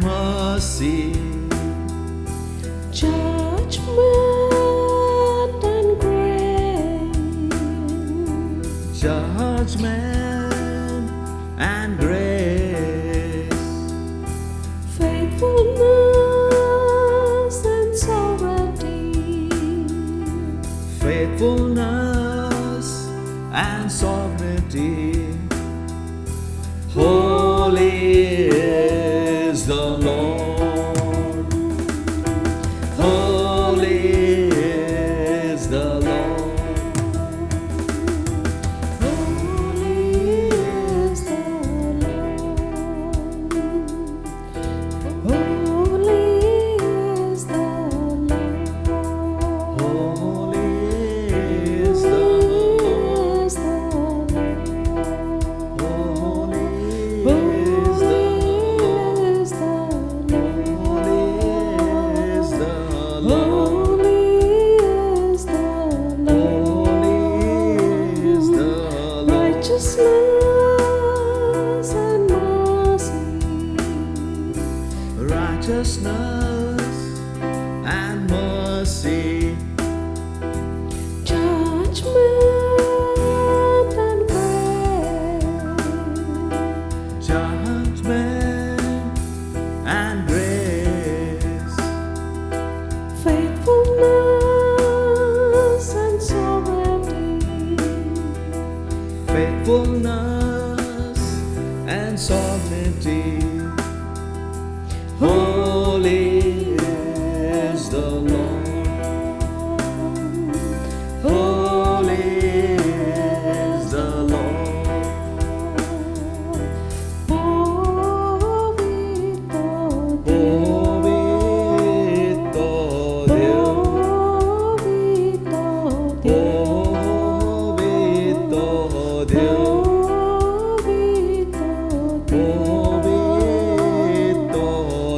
and mercy, judgment and grace, judgment and grace, faithfulness and sovereignty, faithfulness and sovereignty. Holy is the Lord. Holy is the Lord. holy is the Lord, holy is the Lord, Holy is the holy is the Lord. Holy is the Lord. Holy is the Lord. Holy is the Lord. Righteousness and mercy, Righteousness and mercy, judgment and grace, judgment and grace, faithfulness and sovereignty, faithfulness and sovereignty. Holy is the Lord. Holy is the Lord. Bovito Deus, Bovito Deus, Bovito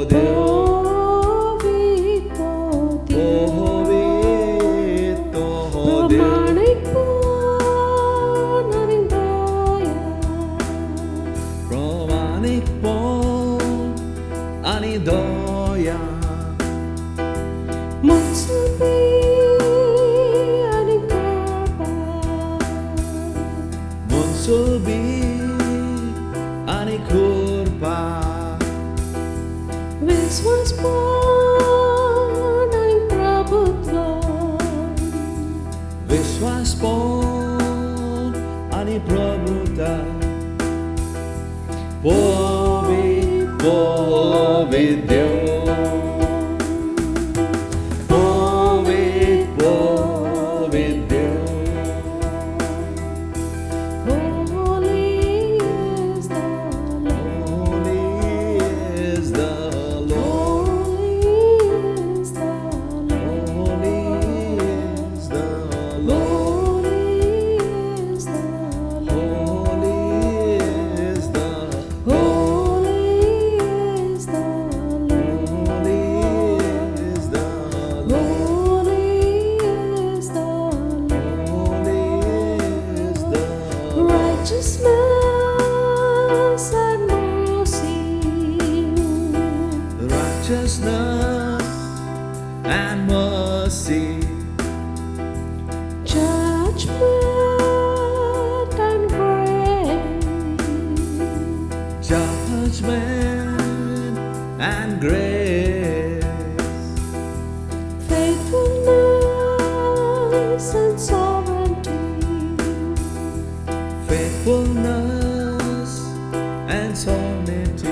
Deus, Bovito Deus. Pramanik pon anidoya, Munsubi anikurpa, Viswas pon ani prabhutvam, Vishwas pon ani prabhuta. Bovit Deus, Bovit Deus. holy is the Lord, Holy is the Lord. holy is the Lord, Holy is the Lord. holy is the Lord, Holy is the holy is the Lord, Holy is the Lord. holy is the Lord. Holy is the Righteousness and mercy, righteousness and mercy, judgment and grace, judgment and grace, faithfulness and sovereignty, faithfulness and sovereignty.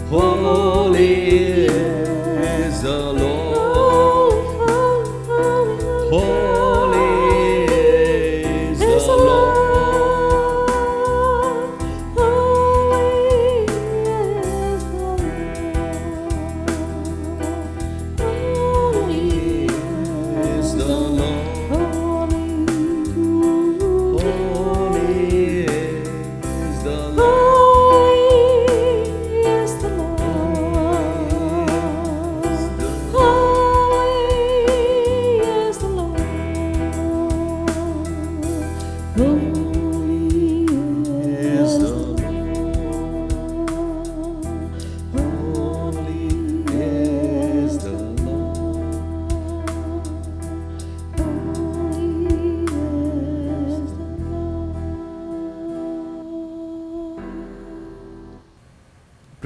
Holy is the Lord. Holy is the Lord. Holy is the Lord. Holy is the Lord. Holy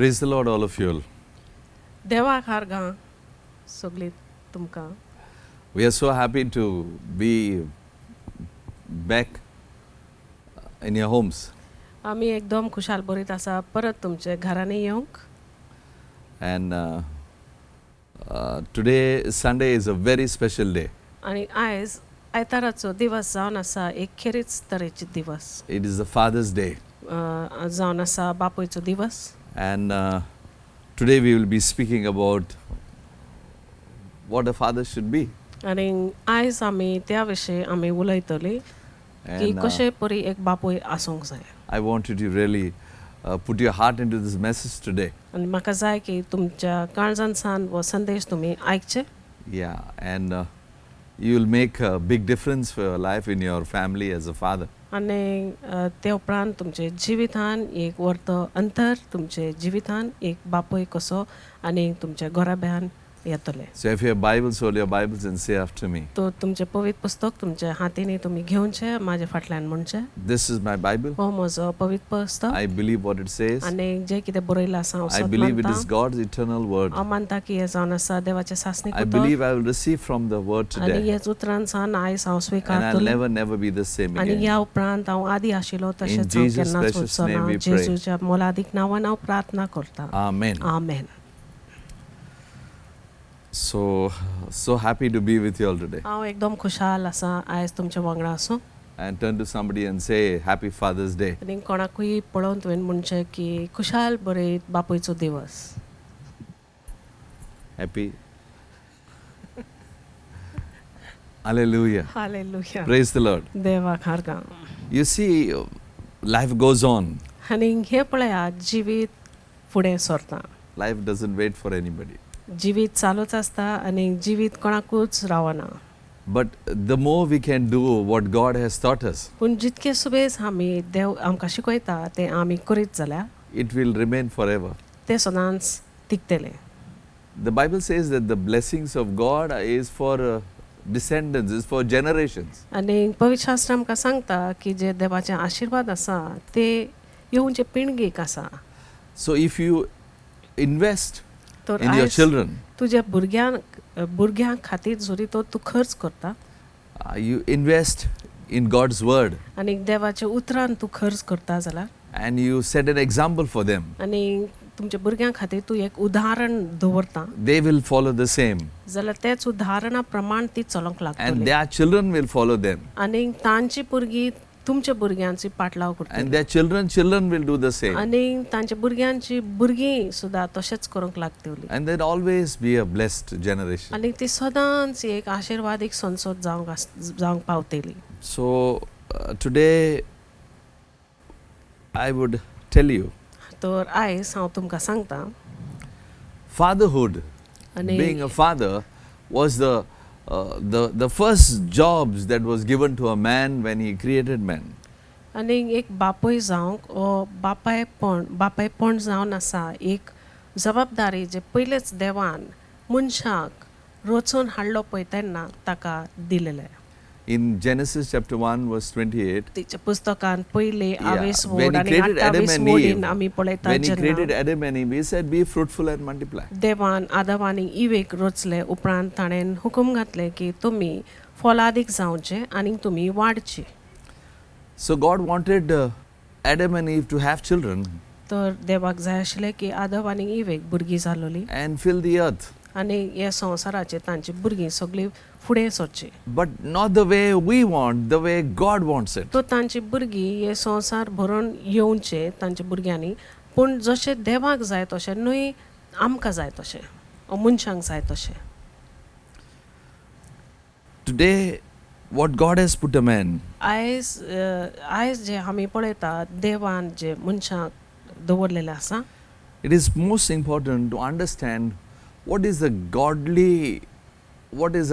Praise the Lord, all of you all. देवाक हारगा सगळी तुमकां. We are so happy to be back in your homes. आमी एकदम खुशाल बरीत आसा परत तुमचे घरांनी येवंक. And today, Sunday, is a very special day. आनी आयज आयताराचो दिवस जावन आसा एक खेरीच तरेची दिवस. It is the Father's Day. जावन आसा बापोयचो दिवस. And today we will be speaking about what a father should be. आनी आयज आमी त्या विशीं आमी उलयतली की And कशे परी एक बापूय आसूंक जाय. I want you to really put your heart into this message today. आनी म्हाका जाय की तुमच्या काळजांसान हो संदेश तुमी आयकचे. Yeah, and you will make a big difference for your life in your family as a father. आनी ते उपरांत तुमचे जिवितान एक व्हरत अंतर तुमचे जिवितान एक बापूय कसो आनी तुमच्या घोराब्यान येतले. So if you have Bibles, hold your Bibles and say after me. तो तुमचे पवित्र पुस्तक तुमच्या हातींनी तुमी घेवचे माझ्या फाटल्यान म्हणचे. This is my Bible. हो म्हजो पवित्र पुस्तक. I believe what it says. आनी जे कितें बरयलां आसा हांव I सत believe it is मानतां. God's eternal word. हांव मानतां की हें जावन आसा देवाचें सासणीक I उतर. believe I will receive from the word आनी today. हेच उतरांसान आयज हांव And I'll स्विकारतलें. never be the same आनी again. ह्या उपरांत हांव आदी आशिल्लो तशेंच हांव Jesus' केन्नाच precious वचचो name ना. we pray. जेजूच्या मोलादीक नांवान हांव प्रार्थना करतां. Amen. Amen. So happy to be with you all today. हांव एकदम खुशाल आसा आयज तुमच्या वांगडा आसूं. And turn to somebody and say, Happy Father's Day. आनी कोणाकूय पळोवन तुवें म्हणचें की खुशाल बरयत बापूयचो दिवस. Happy. Hallelujah. Hallelujah. Praise the Lord. देवाक हारगां. You see, life goes on. आनी हे पळयात जिवीत फुडें सरता. Life doesn't wait for anybody. जिवीत चालूच आसता आनी जिवीत कोणाकूच रावना. But the more we can do what God has taught us, पूण जितके सुबेज आमी देव आमकां शिकयता ते आमी करीत जाल्यार it will remain forever. ते सदांच तिगतले. The Bible says that the blessings of God is for descendants, is for generations. आनी पवित्र शास्त्र आमकां सांगता की जे देवाचे आशिर्वाद आसा ते येवचे पिळगेक आसा. So if you invest तर in your आयज children, तुज्या भुरग्यां खातीर जरी तो तूं खर्च करता you invest in God's word, आनी देवाच्या उतरान तूं खर्च करता जाल्यार and you set an example for them, आनी तुमच्या भुरग्यां खातीर तूं एक उदाहरण दवरता they will follow the same. जाल्यार तेच उदाहरणा प्रमाण ती चलोंक And लागतली. their children will follow them. आनी तांची भुरगीं तुमच्या भुरग्यांची पाटलाव And करतली. their children will do the same. आनी तांच्या भुरग्यांची भुरगीं सुद्दां तशेंच करूंक लागतली. And they'll always be a blessed generation. आनी ती सदांच एक आशिर्वादीक संसद जावंक पावतली. So today I would tell you, तर आयज हांव तुमकां सांगता fatherhood, आनी being a father, was the first jobs that was given to a man when he created man. आनी एक बापूय जावंक ओ बापायपण जावन आसा एक जबाबदारी जे पयलेच देवान मनशाक रचून हाडलो पळय तेन्ना ताका दिलेले. In Genesis chapter 1 verse 28, तिच्या पुस्तकान पयले आवेस when वोड he आनी created Adam 28 and वोडीन Eve, आमी पळयता when he created जेन्ना Adam and Eve, he said, be fruitful and multiply. देवान आदम आनी इवेक रचले उपरांत ताणें हुकूम घातले की तुमी फलादीक जावचे आनी तुमी वाडची. So God wanted Adam and Eve to have children तर देवाक जाय आशिल्लें की आदम आनी इवेक भुरगीं जालोली and fill the earth. आनी ह्या संवसाराचेर तांची भुरगीं सगळीं फुडें सरची. But not the way we want, the way God wants it. तो तांची भुरगीं हे संवसार भरून येवचे तांच्या भुरग्यांनी पूण जशें देवाक जाय तशें न्हय आमकां जाय तशें मनशांक जाय तशें. Today, what God has put a man, आयज जे आमी पळयता देवान जे मनशाक दवरलेले आसा it is most important to understand what is a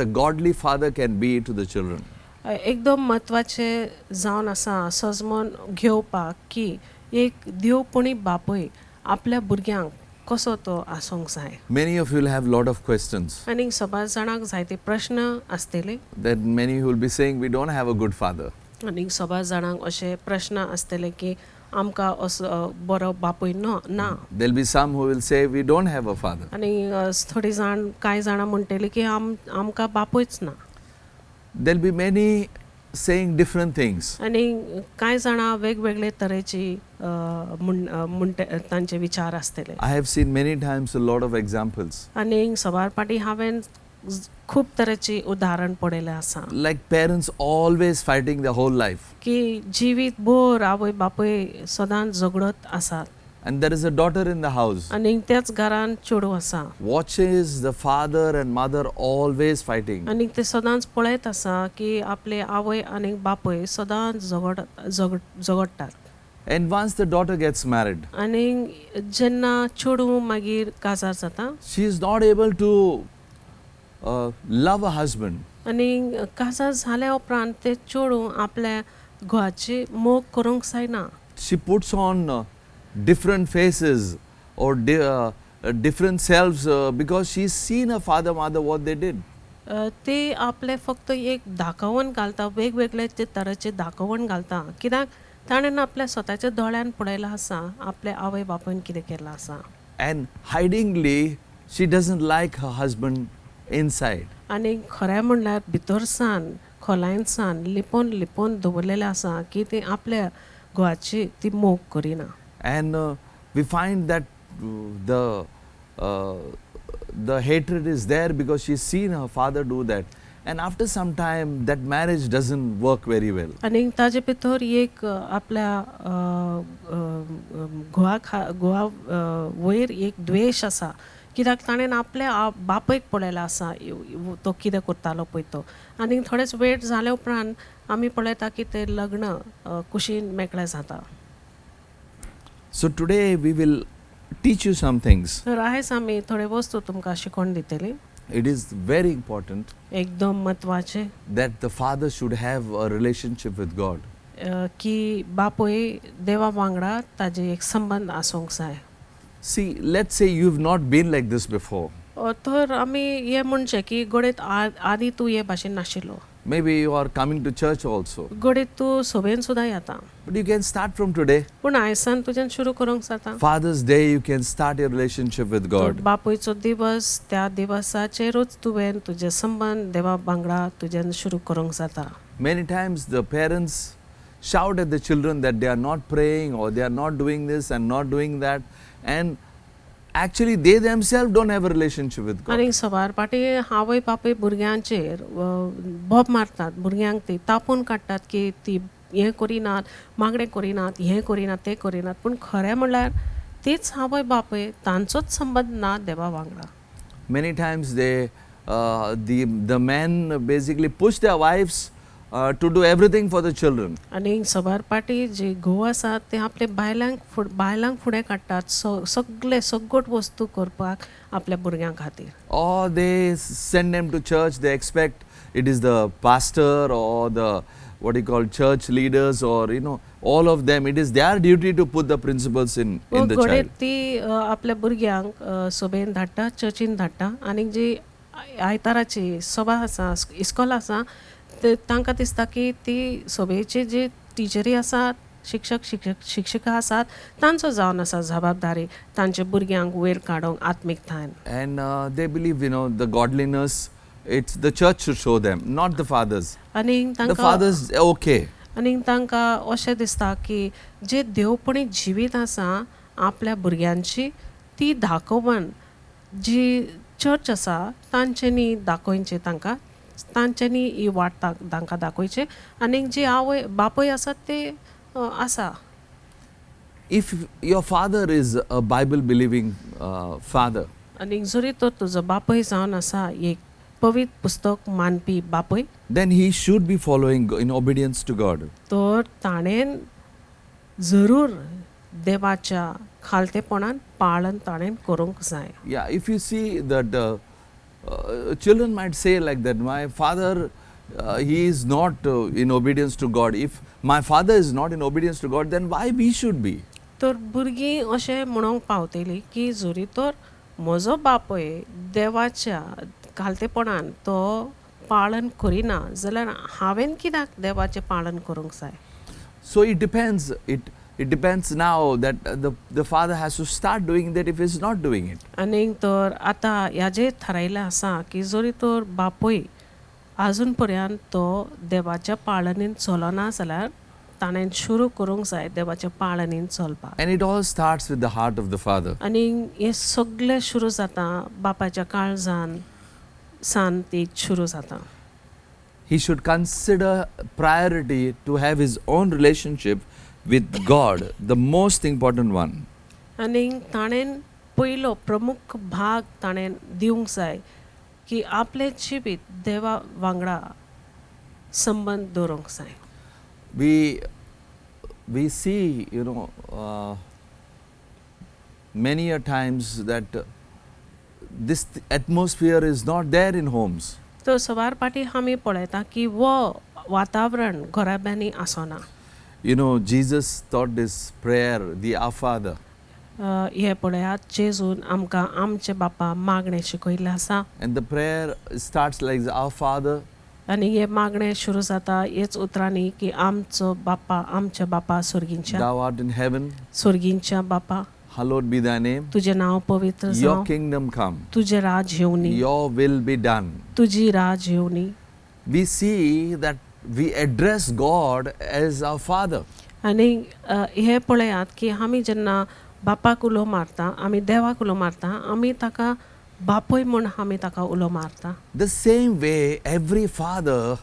godly father can be to the children. एकदम म्हत्वाचे जावन आसा सजमोन घेवपाक की एक देवपणी बापूय आपल्या भुरग्यांक कसो तो आसूंक जाय. Many of you will have lot of questions. आनी सबाज जाणांक जायते प्रश्न आसतले That many will be saying we don't have a good father. आनी सबाज जाणांक अशे प्रश्न आसतले की आमकां असो बरो बापूय ना. There'll be some who will say we don't have a father. आनी थोडी जाण कांय जाणां म्हणटलीं की आमकां बापूयच ना. There'll be many saying different things. आनी कांय जाणां वेगवेगळे तरेची तांचे विचार आसतले. I have seen many times a lot of examples. आनी सवार फाटी हांवें खूब तरेची उदाहरण पळयलें आसा. Like parents always fighting their whole life. की जिवीत भर आवय बापूय सदांच झगडत आसात. And there is a daughter in the house. आनी त्याच घरान चेडूं आसा. Watches the father and mother always fighting. आनी ते सदांच पळयत आसा की आपले आवय आनी बापूय सदांच झगडटात. And once the daughter gets married, आनी जेन्ना चेडूं मागीर काजार जाता she is not able to love a husband. आनी काजार जाल्या उपरांत ते चेडूं आपल्या घोवाची मोग करूंक जायना. She puts on different faces or different selves because she's seen her father mother what they did. ते आपले फक्त एक दाखवण घालता, वेगवेगळे ते तरेचे दाखवण घालता, कित्याक ताणें आपल्या स्वताच्या दोळ्यान पळयलां आसा आपल्या आवय बापून कितें केलां आसा. And hidingly she doesn't like her husband inside. आनी खरें म्हणल्यार भितरसान खोलायनसान लिपोवन दवरलेलें आसा की ती आपल्या घोवाची ती मोग Kareena. And we find that the hatred is there because she's seen her father do that. And after some time that marriage doesn't work very well. आनी ताजे भितर एक आपल्या घोवा वयर एक द्वेश आसा, कित्याक ताणें आपल्या बापयक पळयला आसा तो कितें करतालो पळय तो. आनी थोडेच वेळ जाल्या उपरांत आमी पळयता की तें लग्न कुशीन मेकळें जाता. So today we will teach you some things. तर आयज आमी थोडे वस्तू तुमकां शिकोवन दितली. It is very important एकदम म्हत्वाचे that the father should have a relationship with God. की बापूय देवा वांगडा ताजे एक संबंध आसूंक जाय. See, let's say you've not been like this before. तर आमी हे म्हणचे की गोडेत आदी तूं हे भाशेन नाशिल्लो. Maybe you are coming to church also. गोडेत तूं सभेन सुद्दां येता. But you can start from today. पूण आयसान तुज्यान सुरू करूंक जाता. Father's Day, you can start your relationship with God. बापूयचो दिवस, त्या दिवसाचेरूच तुवें तुजे संबंध देवा वांगडा तुज्यान सुरू करूंक जाता. Many times the parents shout at the children that they are not praying or they are not doing this and not doing that. And actually they themselves don't have a relationship with God. आनी सवार पाटी आवय बापूय भुरग्यांचेर बोब मारतात. भुरग्यांक ती तापोवन काडटात की ती हें करिनात, मागणें करिनात, हें करिनात, तें करिनात. पूण खरें म्हणल्यार तीच आवय बापूय तांचोच संबंध ना देवा वांगडा. Many times the men basically push their wives to do everything for the children. आनी सवार पाटी जे घोव आसात ते आपले बायलांक फुडें काडटात सगळ्योट वस्तू करपाक आपल्या भुरग्यां खातीर. Or they send them to church, they expect it is the pastor or the what you call church leaders or all of them, it is their duty to put the principles in the child. ती आपल्या भुरग्यांक सभेन धाडटा, चर्चीन धाडटा. आनी जी आयताराची सभा आसा, इस्कॉल आसा, तांकां दिसता की ती सभेची जी टिचरी आसात, शिक्षिका आसात, तांचो जावन आसा जबाबदारी तांच्या भुरग्यांक वयर काडूंक आत्मीकतायेन. And they believe the godliness, it's the church should show them, not the fathers. आनी The fathers okay. आनी तांकां अशें दिसता की जे देवपणी जिवीत आसा आपल्या भुरग्यांची ती दाखोवन जी चर्च आसा तांच्यांनी दाखोवचें, तांच्यांनी ही वाट तांकां दाखोवचें. आनी जी आवय बापूय आसात ते आसा. If your father is a Bible believing father, आनी जरी तर तुजो बापूय जावन आसा एक पवित्र पुस्तक मानपी बापूय, then he should be following in obedience to God. तर ताणें जरूर देवाच्या खालतेपणान पाळन ताणें करूंक जाय. Yeah, if you see that children might say like that, my father he is not in obedience to God. If my father is not in obedience to God, then why we should be? तर भुरगीं अशें म्हणूंक पावतलीं की जरी तर म्हजो बापूय देवाच्या खालतेपणान तो पाळन करिना जाल्यार हांवें कित्याक देवाचें पाळन करूंक जाय. So it depends. it depends now that the father has to start doing that if he's not doing it. आनी तर आतां ह्याचेर थारायलें आसा की जरी तर बापूय आजून पर्यंत तो देवाच्या पाळणेन चलना जाल्यार ताणें शुरू करूंक जाय देवाच्या पाळणेन चलपाक. And it all starts with the heart of the father. आनी हें सगळें शुरू जाता बापाच्या काळजान सान ती शुरू जाता. He should consider priority to have his own relationship with God, the most important one. आनी ताणें पयलो प्रमुख भाग ताणें दिवंक जाय की आपलें जिवीत देवा वांगडा संबंद दवरूंक जाय. We see, many a times that this atmosphere is not there in homes. तर सवार फाटी आमी पळयता की वो वातावरण घराब्यांनी आसना. Jesus taught this prayer, the Our Father. हे पळयात जेजून आमकां आमचे बापा मागणें शिकयल्लें आसा. And the prayer starts like Our Father. आनी हे मागणें शुरू जाता हेच उतरांनी की आमचो बापा आमच्या बापा सुर्गींच्या Thou art in heaven, सुर्गींच्या बापा hallowed be thy name. तुजें नांव पवित्र Your जावं. kingdom come. तुजें राज येवनी. Your will be done. तुजी राज येवनी. We see that we address God as our Father. आनी हे पळयात की आमी जेन्ना बापाक उलो मारता आमी देवाक उलो मारता आमी ताका बापूय म्हूण आमी ताका उलो मारता. The same way, every father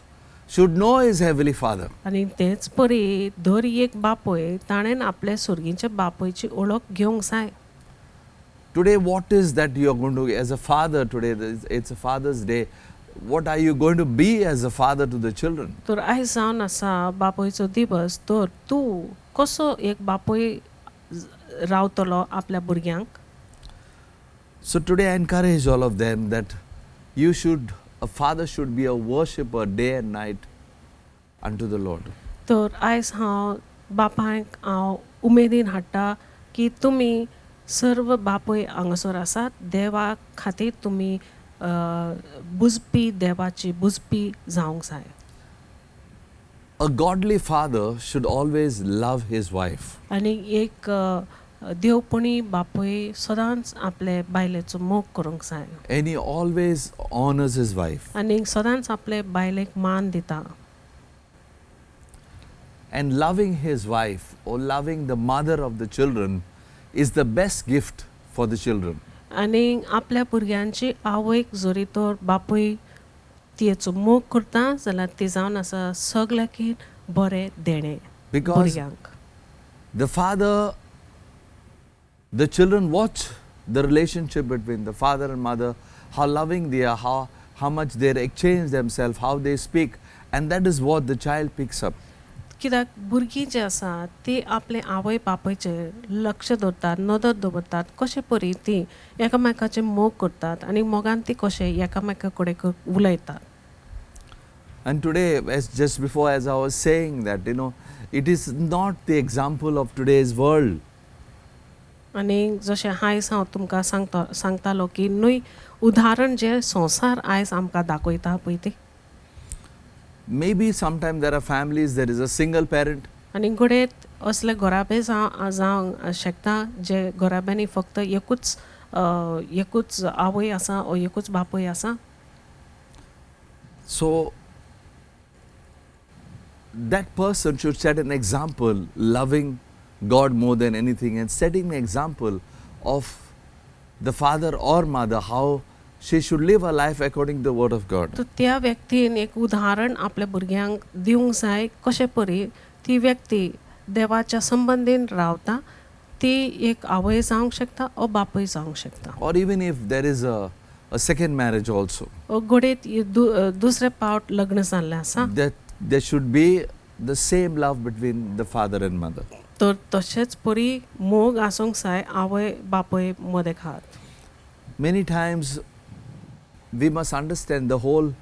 should know his heavenly Father. आनी तेच परी दर एक बापूय ताणें आपले सुर्गींच्या बापूयची ओळख घेवंक जाय. Today, what is that you are going to, as a father today, it's a Father's Day, what are you going to be as a father to the children? तर आयज जावन आसा बापूयचो दिवस तर तूं कसो एक बापूय रावतलो आपल्या भुरग्यांक. So today I encourage all of them that a father should be a worshipper day and night unto the Lord. तर आयज हांव बापायक हांव उमेदीन हाडटा की तुमी सर्व बापूय हांगासर आसात देवा खातीर तुमी बुजपी देवाची बुजपी जावंक जाय. A godly father should always love his wife. आनी एक देवपणी बापूय सदांच आपले बायलेचो मोग करूंक जाय. And he always honors his wife. आनी सदांच आपले बायलेक मान दिता. And loving his wife or loving the mother of the children is the best gift for the children. आनी आपल्या भुरग्यांची आवयक जरी तर बापूय तिचो मोग करता जाल्यार ती जावन आसा सगळ्याकीन बरें देणें Because भुरग्यांक. the father, the children watch the relationship between the father and mother, how loving they are, how much they exchange themselves, how they speak, and that is what the child picks up. कित्याक भुरगीं जी आसा ती आपले आवय बापूयचेर लक्ष दवरतात नदर दवरतात कशे परी ती एकामेकाचे मोग करतात आनी मोगान ती कशे एकामेका कडेन उलयतात. And today, just before as I was saying that, it is not the example of today's world. आनी जशें आयज हांव तुमकां सांगतालो की न्हय उदाहरण जे संवसार आयज आमकां दाखयता पळय ते. Maybe sometime there are families, there is a single parent. आनी घडयत असले घराबे जावंक शकता जे घराब्यांनी फक्त एकूच आवय आसा ओ एकूच बापूय आसा. So that person should set an example, loving God more than anything and setting an example of the father or mother, how she should live her life according to the word of God. तर त्या व्यक्तीन एक उदाहरण आपल्या भुरग्यांक दिवंक जाय कशे परी ती व्यक्ती देवाच्या संबंधीन रावता ती एक आवय जावंक शकता ओ बापूय जावंक शकता. Or even if there is a second marriage also, घडयत दुसरे पावट लग्न जाल्लें आसा that there should be the same love between the father and mother. तर तशेंच परी मोग आसूंक जाय आवय बापूय मदें खात. Many times we must understand the whole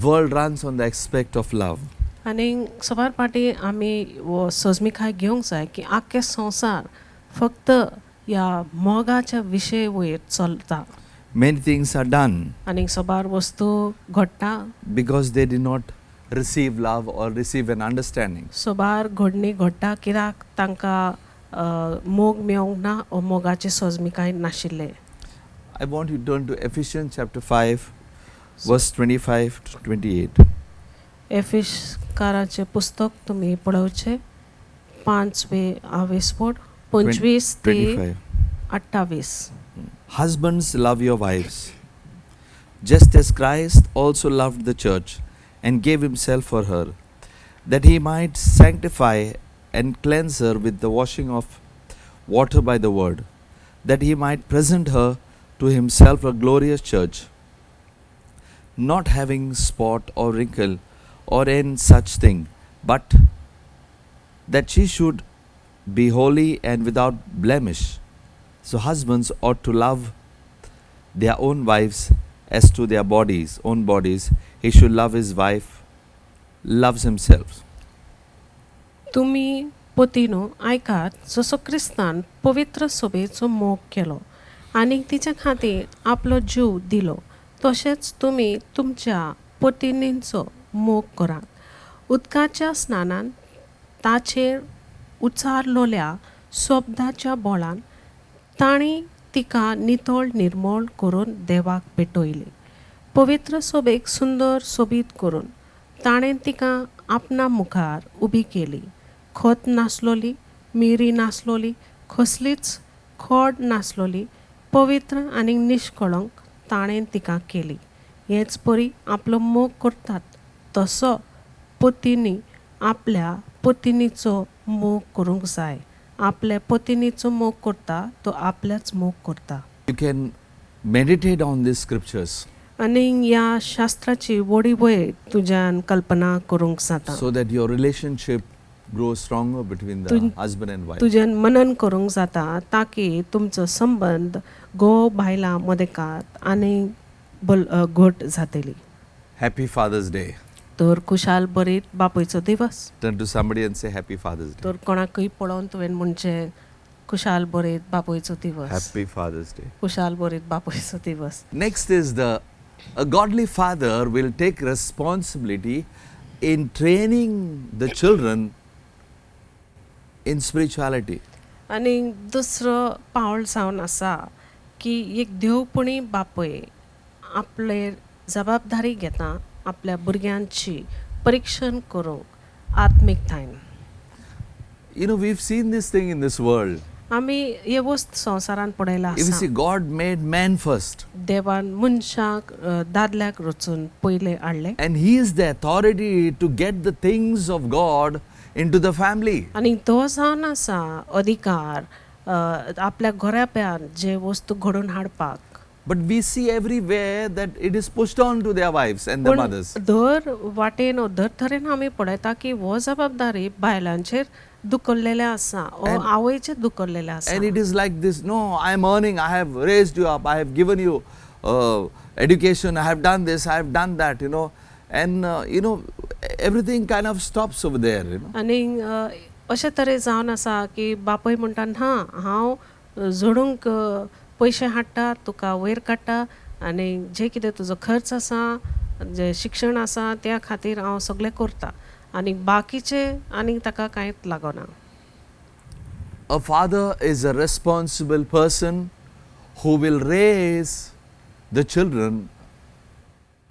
world runs on the aspect of love. आनी सवार फाटी आमी सजमीखाय घेवंक जाय की आख्खे संवसार फक्त ह्या मोगाच्या विशय वयर चलता. Many things are done आनी सबार वस्तू घडटा because they did not receive love or receive an understanding. सोबार घडणी घडटा कित्याक तांकां मोग मेळोंक ना ओ मोगाची सोजमिकाय नाशिल्ले. I want you to turn to Ephesians chapter 5, verse 25 to 28. एफिसकाराचे पुस्तक तुम्ही पळोवचे 5 25 ते 25. 28. Husbands, love your wives, just as Christ also loved the church and gave himself for her, that he might sanctify and cleanse her with the washing of water by the word, that he might present her to himself a glorious church, not having spot or wrinkle or any such thing, but that she should be holy and without blemish. So husbands ought to love their own wives as to their own bodies. He should love his wife, loves himself. तुम्ही पतीनो ऐकात जसो क्रिस्तान पवित्र सभेचो मोग केलो आनी तिच्या खातीर आपलो जीव दिलो तशेंच तुमी तुमच्या पत्नींचो मोग करात. उदकाच्या स्नानान ताचेर उचारलोल्या शब्दाच्या बोळान ताणी तिका नितळ निर्मळ करून देवाक पेटयली. पवित्र सभेक सुंदर सोबीत करून ताणें तिका आपणा मुखार उबी केली. खत नासलोली, मिरी नासलोली, कसलीच खोड नासलोली, पवित्र आनी निश्कळंक ताणें तिका केली. हेच परी आपलो मोग करतात तसो पतींनी आपल्या पत्नीचो मोग करूंक जाय. आपल्या पत्नीचो मोग करता तो आपल्याच मोग करता. You can meditate on these scriptures आनी ह्या शास्त्राची वडी वयर तुज्यान कल्पना करूंक जाता. so that your relationship grows stronger between the husband and wife. तुज्यान मनन करूंक जाता ताकी तुमचो संबंध घोव बायलां मदेकात आनी घट जातली. Happy Father's Day. तर खुशाल बरीत बापूयचो दिवस. Turn to somebody and say Happy Father's Day. तर कोणाकय पळोवन तुवें म्हणचे खुशाल बरीत बापूयचो दिवस. Happy Father's Day. खुशाल बरीत बापूयचो दिवस. Next is a godly father will take responsibility in training the children in spirituality. आनी दुसरो पावल जावन आसा की एक देवपणी बापूय आपले जबाबदारी घेता आपल्या भुरग्यांची परीक्षण करूंक आत्मीकतायेन. You know, we've seen this thing in this world. आमी हे वस्त संवसारान पळयला If you आसा. see, God made man first, देवान मनशाक दादल्याक रचून पयले हाडले and He is the authority to get the things of God into the family. आनी तो जावन आसा अधिकार आपल्या घराब्यान जे वस्तू घडोवन हाडपाक. But we see everywhere that it is pushed on to their wives and their mothers. दर वाटेन दर तरेन आमी पळयता की हो जबाबदारी बायलांचेर दुखल्लेले आसा ओ आवयचेर दुखल्लेले आसा. And it is like this, no, I am earning, I have raised you up, I have given you education, I have done this, I have done that, you know. And, everything kind of stops over there, you know. आनी अशे तरे जावन आसा की बापूय म्हणटा ना हांव जोडूंक पयशे हाडटा तुका वयर काडटा आनी जे कितें तुजो खर्च आसा जे शिक्षण आसा त्या खातीर हांव सगळें करता आनी बाकीचे आनी ताका कांयच लागना. A father is a responsible person who will raise the children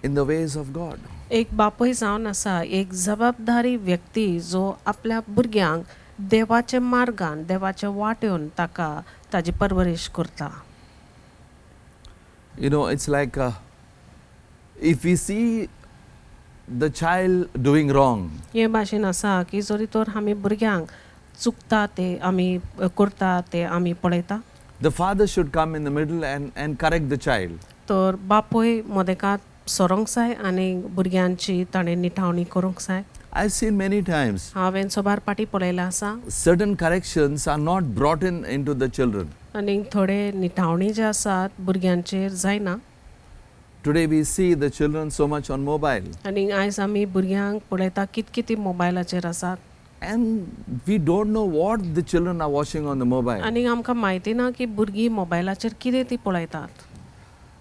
in the ways of God. एक बापूय जावन आसा एक जबाबदारी व्यक्ती जो आपल्या भुरग्यांक देवाचे मार्गान देवाचे वाटेन ताका ताजी परवरीश करता. You know, it's like if we see the child doing wrong, हे भाशेन आसा की जरी तर आमी भुरग्यांक चुकता ते आमी करता ते आमी पळयता. the father should come in the middle and correct the child. तर बापूय मदेकात सरोंक जाय आनी भुरग्यांची ताणें निठावणी करूंक जाय. I've seen many times हांवें सोबार पाटी पळयला आसा certain corrections are not brought into the children. आनी थोडे निठावणी जे आसात भुरग्यांचेर जायना. Today we see the children so much on mobile, आनी आयज आमी भुरग्यांक पळयता कितें मोबायलाचेर आसात and we don't know what the children are watching on the mobile. आनी आमकां म्हायती ना की भुरगीं मोबायलाचेर कितें तीं पळयतात.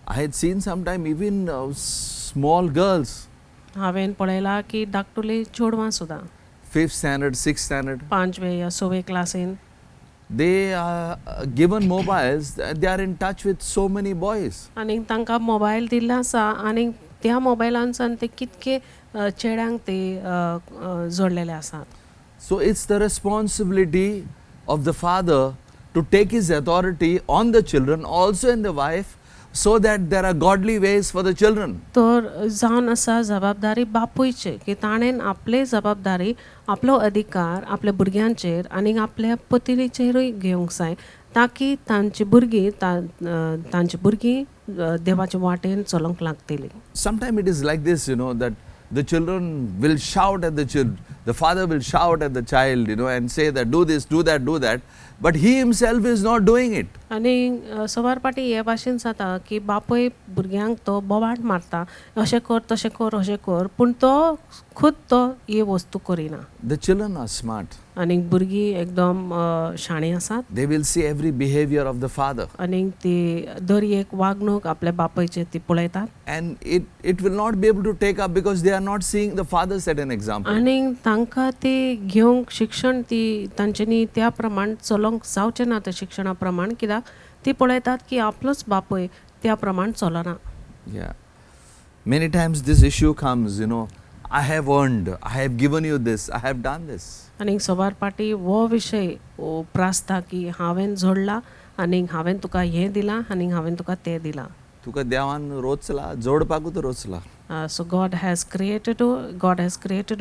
I had seen sometime even small girls हांवें पळयलां की धाकटुलीं चेडवां सुद्दां 5th standard, 6th standard, 5वे या 6वे क्लासीन they are given mobiles, they are in touch with so many boys. आनी तांकां मोबायल दिल्लो आसा आनी त्या मोबायलांसान ते कितके चेड्यांक ते जोडलेले आसात. So it's the responsibility of the father to take his authority on the children, also in the wife, so that there are godly ways for the children. तर जावन आसा जबाबदारी बापूयची की ताणेन आपले जबाबदारी आपलो अधिकार आपल्या भुरग्यांचेर आनी आपल्या पत्नीचेरूय घेवंक जाय ताकी तांची भुरगीं देवाच्या वाटेन चलोंक लागतली. Sometimes it is like this, that the children will shout at the father will shout at the child, and say that do this, do that, do that, but he himself is not doing it. आनी सवार पाटी हे भाशेन जाता की बापूय भुरग्यांक तो बोवाळ मारता अशें कर तशें कर अशें कर पूण तो खुद तो ही वस्तू Kareena. The children are smart. आनी भुरगीं एकदम शाणी आसात They will see every behavior of the father, आनी ती दर एक वागणूक आपल्या बापायचे ती पळयतात and it will not be able to take up because they are not seeing the father set an example. आनी तांकां ते घेवंक शिक्षण ती तांच्यांनी त्या प्रमाण चलोंक जावचें ना ते शिक्षणा प्रमाण कित्याक ती पळयतात की आपलोच बापूय त्या प्रमाण चलना. Yeah. Many times this issue comes, I have earned, I have given you this, I have done this. आनी सवार पाटी हो विशय प्रासता की हांवें जोडला आनी हांवें तुका हें दिलां आनी हांवें तुका तें दिलां. तुका देवान रोचला जोडपाकूच रोचला So God has created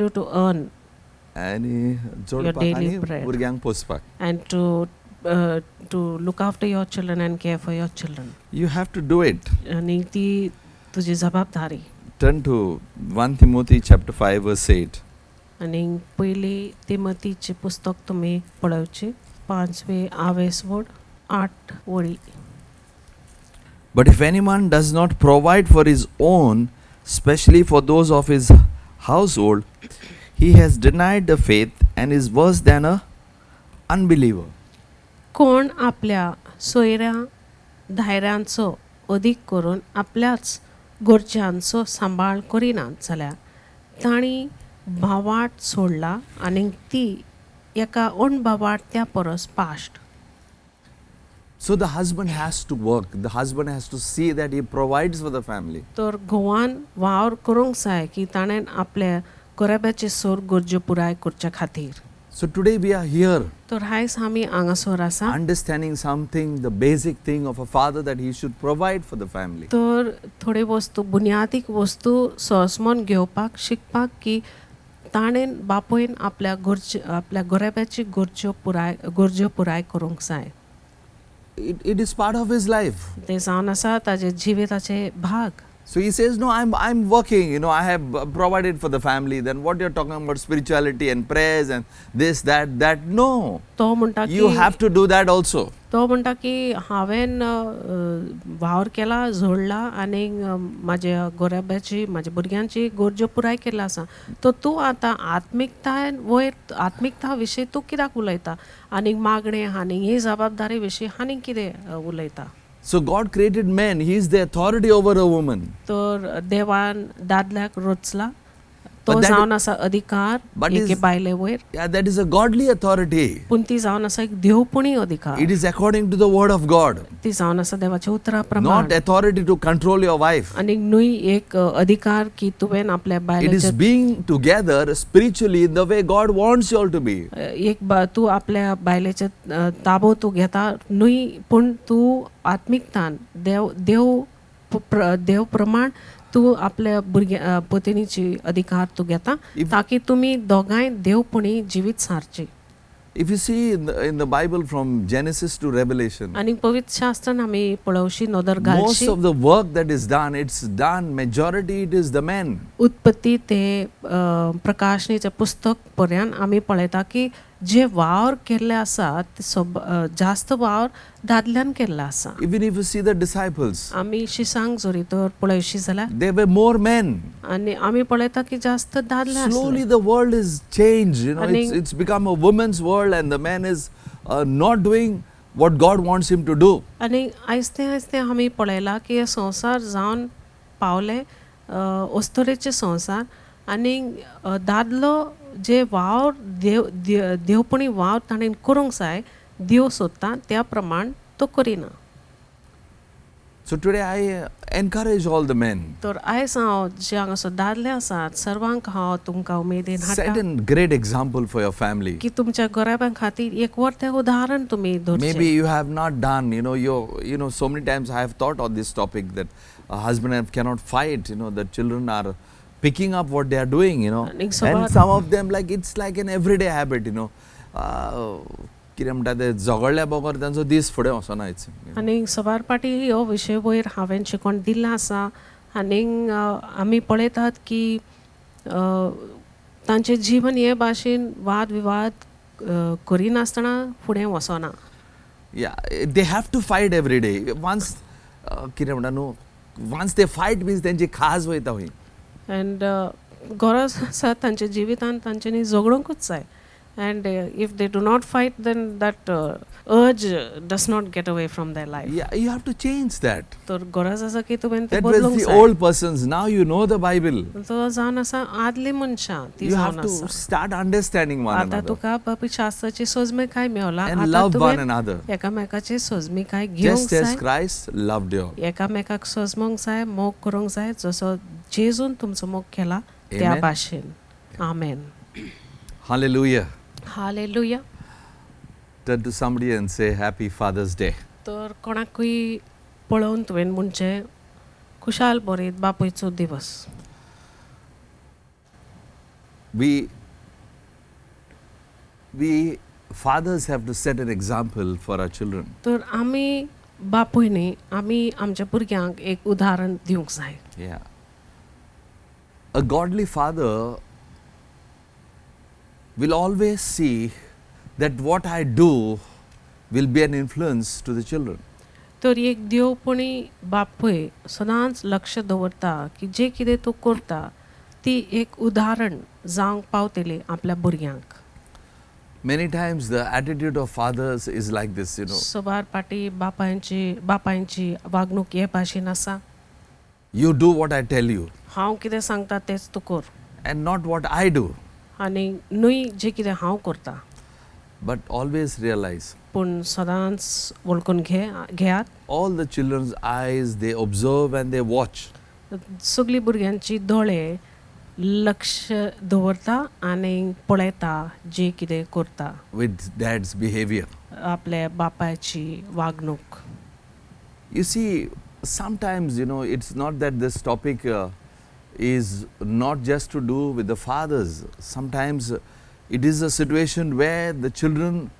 you to earn आणि जोडपाक daily आणि bread. भुरग्यांक पोसपाक. and to look after your children and care for your children. You have to do it. आनी ती तुजी जबाबदारी. Turn to 1 Timothy chapter 5 verse 8. आनी पयली तिमोथीचें पुस्तक तुमी पळोवचें 5वे आवेसवड 8 वळी. But if anyone does not provide for his own, especially for those of his household, he has denied the faith and is worse than a unbeliever. कोण आपल्या सोयऱ्या धायऱ्यांचो अदीक करून आपल्याच गोरच्यांचो सांबाळ करिनात जाल्यार तांणी भावाट सोडला आनी ती एका ओण भावाट त्या परस पाश्ट. So the husband has to work. The husband has to see that he provides for the family. तर घोवान वावर करूंक जाय की ताणें आपल्या गोराब्याची सोर गरजो पुराय करच्या खातीर. So today we are here तर आयज आमी हांगासर आसा understanding something, the basic thing of a father that he should provide for the family. तर थोडी वस्तू बुन्यादीक वस्तू समजून घेवपाक शिकपाक की ताणें बापोयन आपल्या गोराब्याची गरजो पुराय करूंक जाय. It is part of his life. ते जावन आसा ताजे जिविताचे भाग. So he says, no, I'm working, I have provided for the family. Then what you're talking about spirituality and prayers and this, that, no. तो म्हणटा You की have to do that also. तो म्हणटा की हांवें वावर केला जोडला आनी म्हाज्या गोराब्याची म्हाज्या भुरग्यांची गरजो पुराय केला आसा. तो तूं आतां आत्मिकता विशीं तूं कित्याक उलयता आनी मागणें आनी ही जबाबदारी विशीं आनी कितें उलयता. So God created men. He is the authority over a woman. तर देवान दादल्याक रचला तो But that- जावन आसा अधिकार but एके is- बायले वयर Yeah, that is a godly authority. पूण ती जावन आसा एक देवपुणी अधिकार. It is according to the word of God. ती जावन आसा देवाच्या उतरा Not प्रमाण authority to control your wife. आनी न्हय एक अधिकार की तुवें आपल्या It is बायलेचे being together spiritually in the way God wants you all to be. तूं आपल्या बायलेचे ताबो तूं घेता न्हय पूण तूं आत्मिकतान देव प्रमाण तूं आपल्या भुरग्या पत्नीची अधिकार तूं घेता ताकी तुमी दोगांय देवपणी जिवीत Sarchi. If you see in the Bible from Genesis to Revelation, आनी पवित्र शास्त्रान आमी पळोवशी नदर most घालची of the work that is done, it's done, majority it is the men. उत्पत्ती ते प्रकाशनीचे पुस्तक पर्यंत आमी पळयता की जे वावर केल्ले आसा ते जास्त वावर दादल्यान केल्ले आसा. Even if you see the disciples, आमी शिसांक जोरी तर पळयशी जाल्यार there were more men. आनी आमी पळयता की जास्त दादले Slowly आसले. the world is changed, And it's become a woman's world and the man is not doing what God wants him to do. आनी आयस्ते आमी पळयला की हे संवसार जावन पावले अस्तरेचे संवसार आनी दादलो जे वावर देवपणी वावर ताणें करूंक जाय देव सोदता त्या प्रमाण तो Kareena. So today I encourage all the men. तर आयज हांव जे हांगासर दादले आसात सर्वांक हांव तुमकां उमेदीन Set हाडटा a great example for your family. की तुमच्या घराब्यां खातीर एक व्हडलें उदाहरण तुमी Maybe दवरचें. you have not done, so many times I have thought on this topic that a husband and wife cannot fight, the children are picking up what they are doing, And and some of them it's like an everyday habit, कितें म्हणटा ते झगडल्या बगर तांचो दीस फुडें वचना it's, आनी सवार पाटी हो विशय वयर हांवें शिकोवन दिल्लो आसा आनीक आमी पळयतात की तांचें जिवन हे भाशेन वाद विवाद करिनासतना फुडें वचना. Yeah, they have to fight every day. Once कितें म्हणटा न्हू, once they fight means तेंची खाज वयता खंय. एंड गरज आसा तांच्या जिवितान तांच्यांनी झगडूंकूच जाय. And if they do not fight, then that urge does not get away from their life. Yeah, you have to change that. तर गरज आसा की तुवें ते That was बदलूंक the जाय. old persons. Now you know the Bible. तो जावन आसा आदली मनशां ती You have जावन to आसा. start understanding one आतां another तुका बाबी शास्त्राची सोजमेकाय मेवला. and आतां love one तुवें another. एकामेकाची सोजमेकाय घेवंक Just as जाय. Christ loved you. एकामेकाक सोजमोंक जाय, मोग करूंक जाय जसो जेजून तुमचो मोग केला त्या Amen. भाशेन. आमेन. Hallelujah. Hallelujah. Turn to somebody and say Happy Father's Day. तर कोणाकूय पळोवन तुवें म्हणचें खुशाल बरेत बापूयचो दिवस. We fathers have to set an example for our children. तर आमी बापूयनी आमी आमच्या भुरग्यांक एक उदाहरण दिवंक जाय. Yeah. A godly father will always see that what I do will be an influence to the children. तर एक देवपणी बापूय सदांच लक्ष दवरता की जे कितें तूं करता ती एक उदाहरण जावंक पावतली आपल्या भुरग्यांक. Many times the attitude of fathers is like this, सवार पाटी बापायची वागणूक हे भाशेन आसा. You do what I tell you हांव कितें सांगता तेच तूं कर and not what I do. आनी न्हय जे कितें हांव करता. But always realize पूण सदांच वळखून घेयात. all the children's eyes, they observe and they watch. सगळीं भुरग्यांची दोळे लक्ष दवरता आनी पळयता जे कितें करता With dad's behavior. आपल्या बापायची वागणूक. You see, sometimes, it's not that this topic is not just to do with the fathers. Sometimes it is a situation where the children,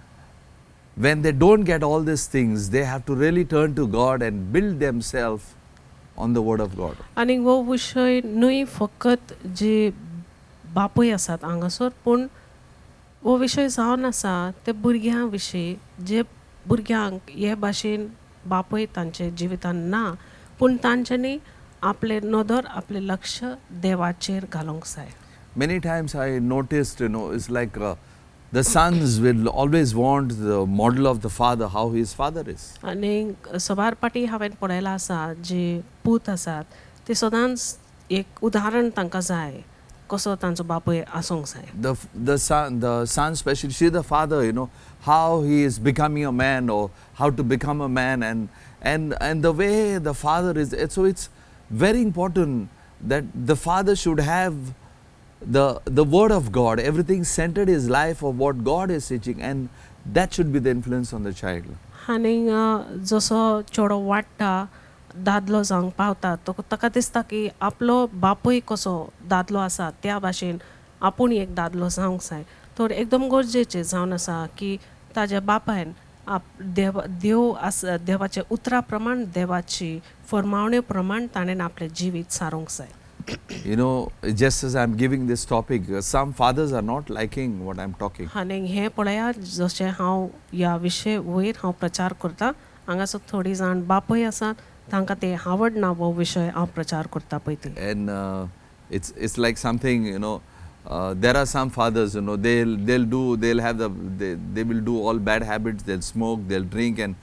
when they don't get all these things, they have to really turn to God and build themselves on the Word of God. आनी हो विशय न्हय फकत जे बापूय आसात हांगासर पूण हो विशय जावन आसा ते भुरग्यां विशीं जे भुरग्यांक हे भाशेन बापूय तांचे जिवितान ना पूण तांच्यांनी आपले नदर आपले लक्ष देवाचेर घालूंक जाय. Many times I noticed, it's like the sons will always want the model of the father, how his father is. आनी सवार पाटी हांवें पळयलां आसा जे पूत आसात ते सदांच एक उदाहरण तांकां जाय कसो तांचो बापूय आसूंक जाय. The son especially see the father, how he is becoming a man or how to become a man and the way the father is. So it's very important that the father should have the word of God, everything centered his life of what God is teaching, and that should be the influence on the child. आनी जसो चेडो वाडटा दादलो जावंक पावता ताका दिसता की आपलो बापूय कसो दादलो आसा त्या भाशेन आपूण एक दादलो जावंक जाय. तर एकदम गरजेचें जावन आसा की ताज्या बापायन देवाचे उतरा प्रमाण देवाची फरमावणे प्रमाण ताणें आपलें जिवीत सारूंक जाय. Just as I'm giving this topic, some fathers are not liking what I'm talking. आनी हें पळयात जशें हांव ह्या विशय वयर हांव प्रचार करता हांगासर थोडीं जाण बापूय आसात तांकां ते आवडना हो विशय हांव प्रचार करता पळय ते. And it's like something, there are some fathers, they will do all bad habits, they'll smoke, they'll drink and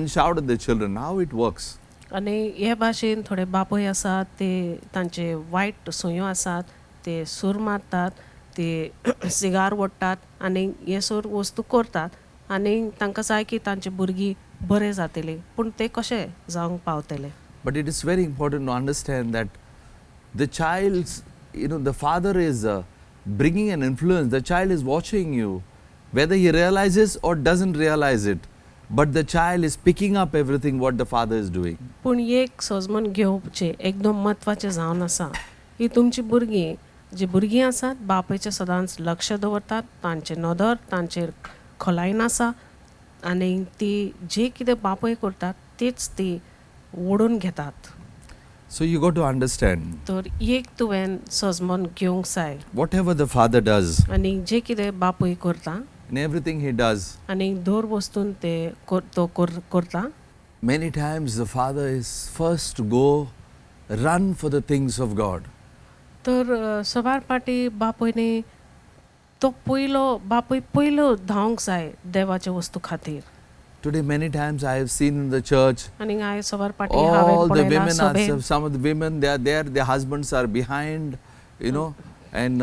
shout at the children. How it works? आनी हे भाशेन थोडे बापूय आसात ते तांचे वायट संयो आसात ते सूर मारतात, ते सिगार ओडटात आनी हे सूर वस्तू करतात आनी तांकां जाय की तांची भुरगीं बरे जातली, पूण ते कशे जावंक पावतले. But it is very important to understand that the child's, the father is bringing an influence. The child is watching you, whether he realizes or doesn't realize it. But the child is picking up everything what the father is doing. पूण एक समजून घेवचें एकदम म्हत्वाचें जावन आसा की तुमची भुरगीं जी भुरगीं आसात बापायचें सदांच लक्ष दवरतात, तांचे नदर तांचेर खोलायन आसा आनी ती जे कितें बापय करतात तेच ती ओडून घेतात. So you got to understand, तर एक तुवें समजून घेवंक जाय whatever the father does, आनी जे कितें बापूय करता in everything he does, आनी दर वस्तून ते करता, many times the father is first to go run for the things of God. तर सवार पाटी बापयने तो बापूय पयलो धांवंक जाय देवाचे वस्तू खातीर. Today many times I have seen in the church, आनी हांवें सवार पाटी all हांवें the पळयलां women सभेन are, some of the women, they are there, their husbands are behind, and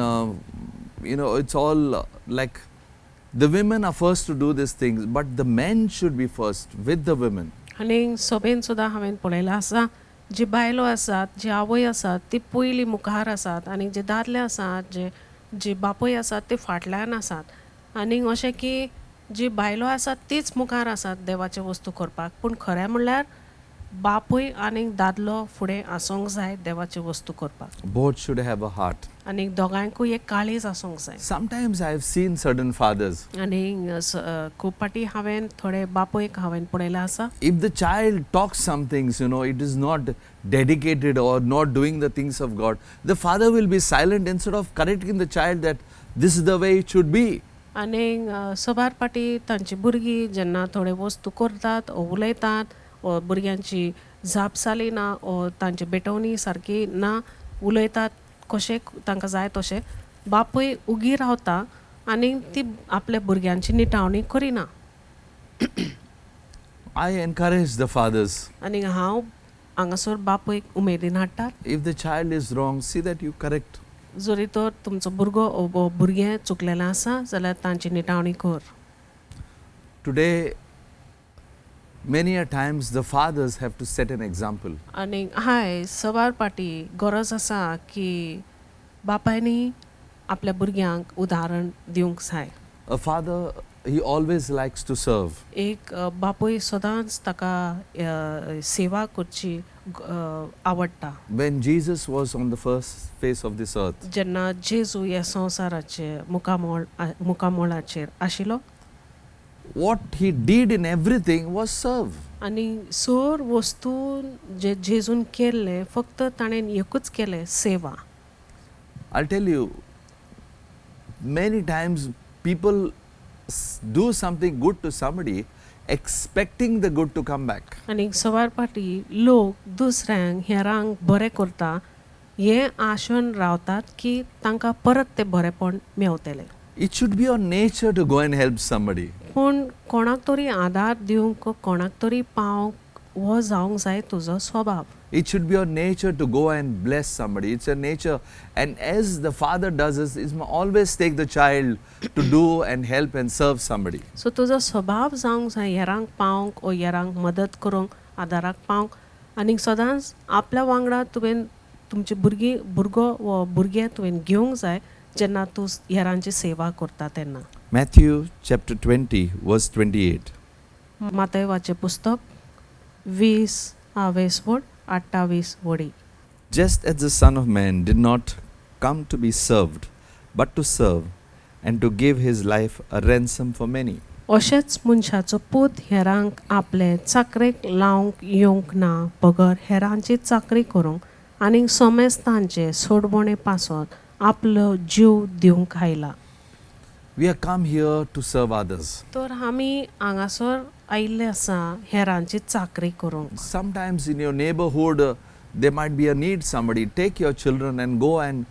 it's all like the women are first to do these things, but the men should be first with the women. आनी सभेन सुद्दां हांवें पळयलां आसा जी बायलो आसात, जी आवय आसात ती पयली मुखार आसात आनी जे दादले आसात, जे बापूय आसात ते फाटल्यान आसात आनी अशें की जी बायलो आसात तीच मुखार आसात देवाचे वस्तू करपाक, पूण खरें म्हणल्यार बापूय आनी दादलो फुडें आसूंक जाय देवाचे वस्तू करपाक Both should have a heart. आनी दोगांयकूय एक काळीज आसूंक जाय. Sometimes I have seen certain fathers, आनी खूब पाटी हांवें थोडे बापूयक हांवें पळयलां आसा. if the child talks some things, it is not dedicated or not doing the things of God, the father will be silent instead of correcting the child that this is the way it should be. आनी सबार पाटी तांची भुरगीं जेन्ना थोडे वस्तू करतात ओ उलयतात ओ भुरग्यांची जापसाली ना ओ तांची बेटवणी सारकी ना उलयतात कशें तांकां जाय तशें बापूय उगी रावता आनी ती आपल्या भुरग्यांची निटावणी Kareena. I encourage the fathers, आनी हांव हांगासर बापूयक उमेदीन हाडटात. if the child is wrong, see that you correct. जरी तर तुमचो भुरगो ओ भुरगें चुकलेलें आसा जाल्यार तांची निटावणी कर. Today, many a times the fathers have to set an example. आनी हाय सवार पाटी गरज आसा की बापायनी आपल्या भुरग्यांक उदाहरण दिवंक जाय. A father, he always likes to serve. एक बापूय सदांच ताका सेवा करची आवडटा. When Jesus was on the first face of this earth, जेन्ना जेजू ह्या संवसाराचे मुखामोळाचेर आशिल्लो what he did in everything was serve. आनी सोर वस्तून जे जेजून केल्ले फक्त ताणें एकूच केलें सेवा. I'll tell you, many times people do something good to somebody expecting the good to come back. आनी सवार पाटी लोक दुसऱ्यांक हेरांक बरें करता हे आशेन रावतात की तांकां परत तें बरेंपण मेवतलें. It should be your nature to go and help somebody. पूण कोणाक तरी आदार दिवंक कोणाक तरी पावंक हो जावंक जाय तुजो स्वभाव. It should be your nature to go and bless somebody. It's your nature. And as the father does this, is always take the child to do and help and serve somebody. So तुजो स्वभाव जावंक जाय हेरांक पावंक ओ हेरांक मदत करूंक आदाराक पावंक आनी सदांच आपल्या वांगडा तुवें तुमची भुरगो वो भुरगें तुवें घेवंक जाय जेन्ना तूं हेरांची सेवा करता तेन्ना. Matthew chapter 20 verse 28. मातयेवाचें पुस्तक 20:28 वडी. Just as the Son of Man did not come to be served, but to serve and to give his life a ransom for many. अशेंच मनशाचो पूत हेरांक आपले चाकरेक लावंक येवंक ना बगर हेरांची चाकरी करूंक आनी सोमेस्तांचे सोडवणे पासोन आपलो जीव दिवंक आयला. We have come here to serve others. तर आमी हांगासर आयिल्ले आसा हेरांची चाकरी करूंक. Sometimes in your neighborhood, there might be a need somebody. Take your children and go and